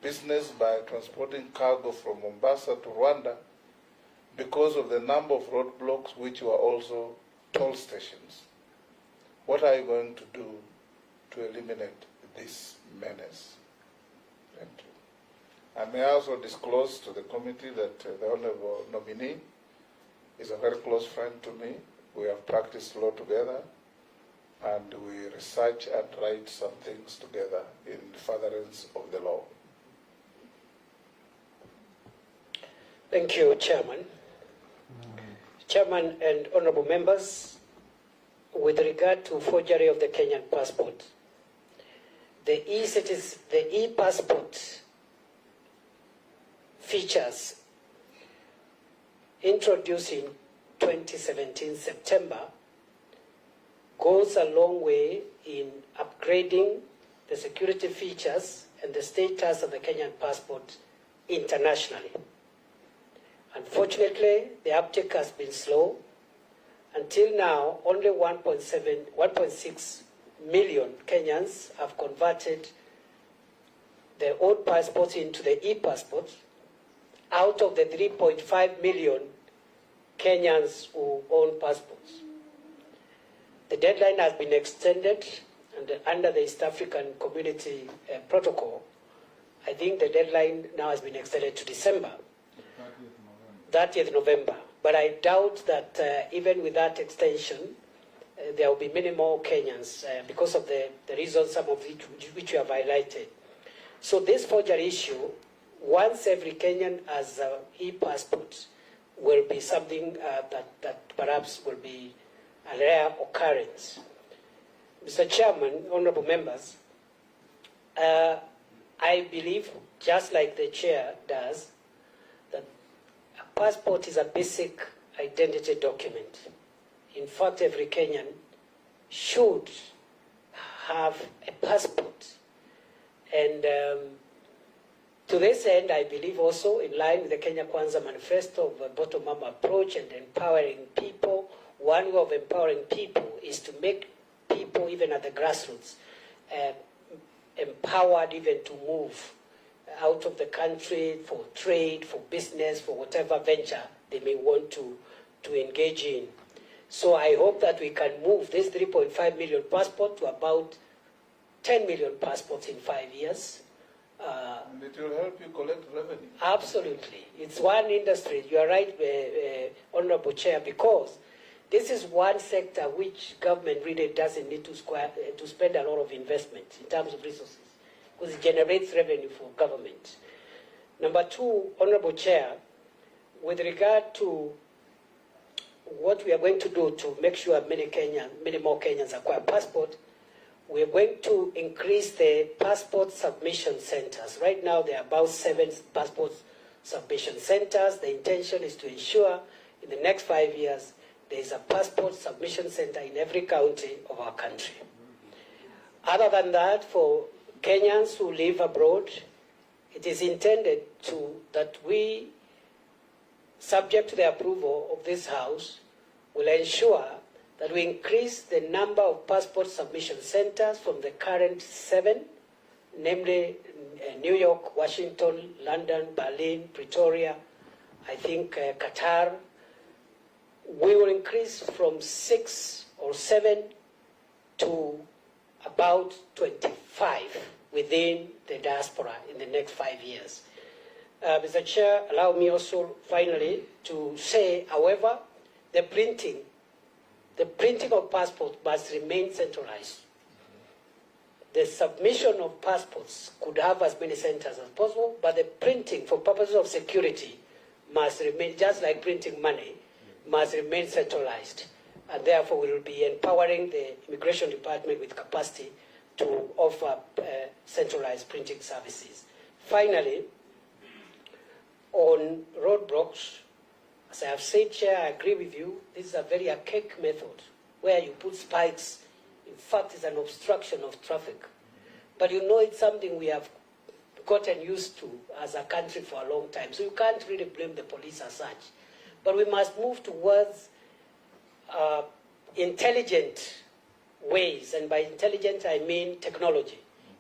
business by transporting cargo from Mombasa to Rwanda because of the number of roadblocks, which were also toll stations. What are you going to do to eliminate this menace? Thank you. I may also disclose to the committee that the Honorable nominee is a very close friend to me. We have practiced law together, and we research and write some things together in furtherance of the law. Thank you, Chairman. Chairman and honorable members, with regard to forgery of the Kenyan passport, the e-passport features introduced in 2017 September goes a long way in upgrading the security features and the status of the Kenyan passport internationally. Unfortunately, the uptake has been slow. Until now, only 1.6 million Kenyans have converted their old passports into the e-passport out of the 3.5 million Kenyans who own passports. The deadline has been extended, and under the East African Community Protocol, I think the deadline now has been extended to December, 30th November. But I doubt that even with that extension, there will be many more Kenyans because of the reasons, some of which you have highlighted. So this forgery issue, once every Kenyan has an e-passport, will be something that perhaps will be a rare occurrence. Mr. Chairman, honorable members, I believe, just like the chair does, that a passport is a basic identity document. In fact, every Kenyan should have a passport. And to this end, I believe also, in line with the Kenya Kwanza manifesto of a bottom-up approach and empowering people, one way of empowering people is to make people, even at the grassroots, empowered even to move out of the country for trade, for business, for whatever venture they may want to engage in. So I hope that we can move this 3.5 million passport to about 10 million passports in 5 years. And it will help you collect revenue. Absolutely. It's one industry. You are right, Honorable Chair, because this is one sector which government really doesn't need to spend a lot of investment in terms of resources, because it generates revenue for government. Number two, Honorable Chair, with regard to what we are going to do to make sure many more Kenyans acquire passport, we are going to increase the passport submission centers. Right now, there are about 7 passport submission centers. The intention is to ensure in the next 5 years, there is a passport submission center in every county of our country. Other than that, for Kenyans who live abroad, it is intended that we, subject to the approval of this House, will ensure that we increase the number of passport submission centers from the current 7, namely New York, Washington, London, Berlin, Pretoria, I think Qatar. We will increase from 6 or 7 to about 25 within the diaspora in the next 5 years. Mr. Chair, allow me also finally to say, however, the printing of passports must remain centralized. The submission of passports could have as many centers as possible, but the printing for purposes of security must remain, just like printing money, must remain centralized. And therefore we will be empowering the Immigration Department with capacity to offer centralized printing services. Finally, on roadblocks, as I have said, Chair, I agree with you. This is a very archaic method where you put spikes. In fact, it's an obstruction of traffic. But you know, it's something we have gotten used to as a country for a long time. So you can't really blame the police as such. But we must move towards intelligent ways. And by intelligent, I mean technology.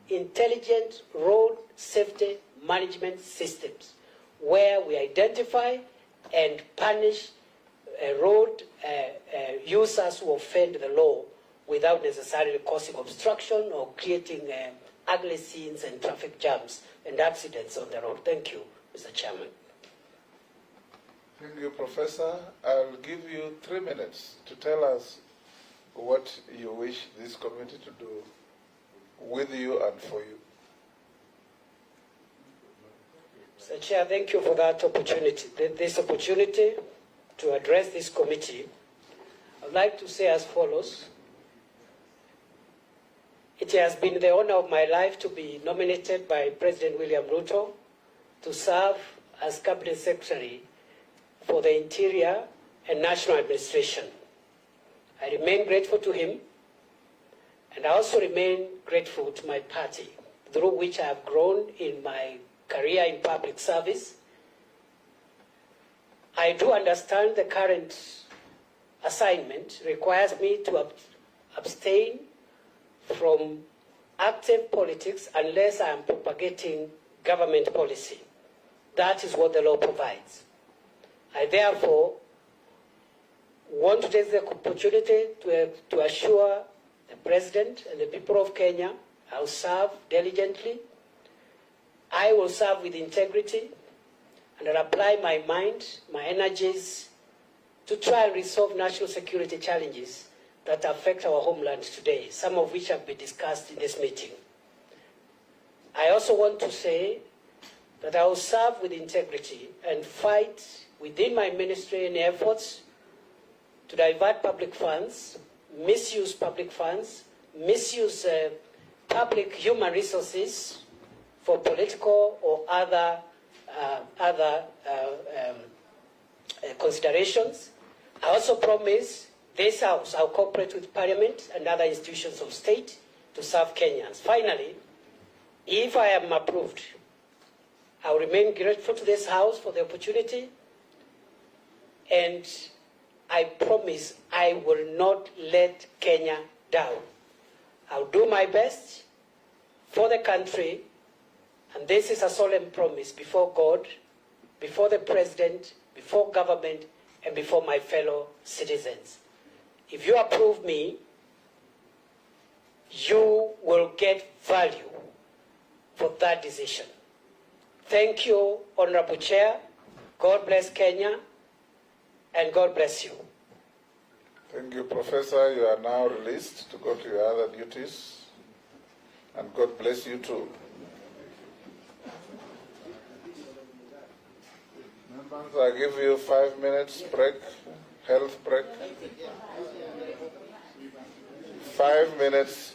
Intelligent road safety management systems where we identify and punish road users who offend the law without necessarily causing obstruction or creating ugly scenes and traffic jams and accidents on the road. Thank you, Mr. Chairman. Thank you, Professor. I'll give you 3 minutes to tell us what you wish this committee to do with you and for you. Mr. Chair, thank you for that opportunity, this opportunity to address this committee. I'd like to say as follows. It has been the honor of my life to be nominated by President William Ruto to serve as Cabinet Secretary for the Interior and National Administration. I remain grateful to him, and I also remain grateful to my party, through which I have grown in my career in public service. I do understand the current assignment requires me to abstain from active politics unless I am propagating government policy. That is what the law provides. I therefore want to take the opportunity to assure the President and the people of Kenya I will serve diligently. I will serve with integrity, and I'll apply my mind, my energies to try and resolve national security challenges that affect our homeland today, some of which have been discussed in this meeting. I also want to say that I will serve with integrity and fight within my ministry any efforts to divert public funds, misuse public funds, misuse public human resources for political or other considerations. I also promise this House I'll cooperate with Parliament and other institutions of state to serve Kenyans. Finally, if I am approved, I'll remain grateful to this House for the opportunity, and I promise I will not let Kenya down. I'll do my best for the country, and this is a solemn promise before God, before the President, before government, and before my fellow citizens. If you approve me, you will get value for that decision. Thank you, Honorable Chair. God bless Kenya, and God bless you. Thank you, Professor. You are now released to go to your other duties, and God bless you too. Members, I give you 5 minutes break, health break. 5 minutes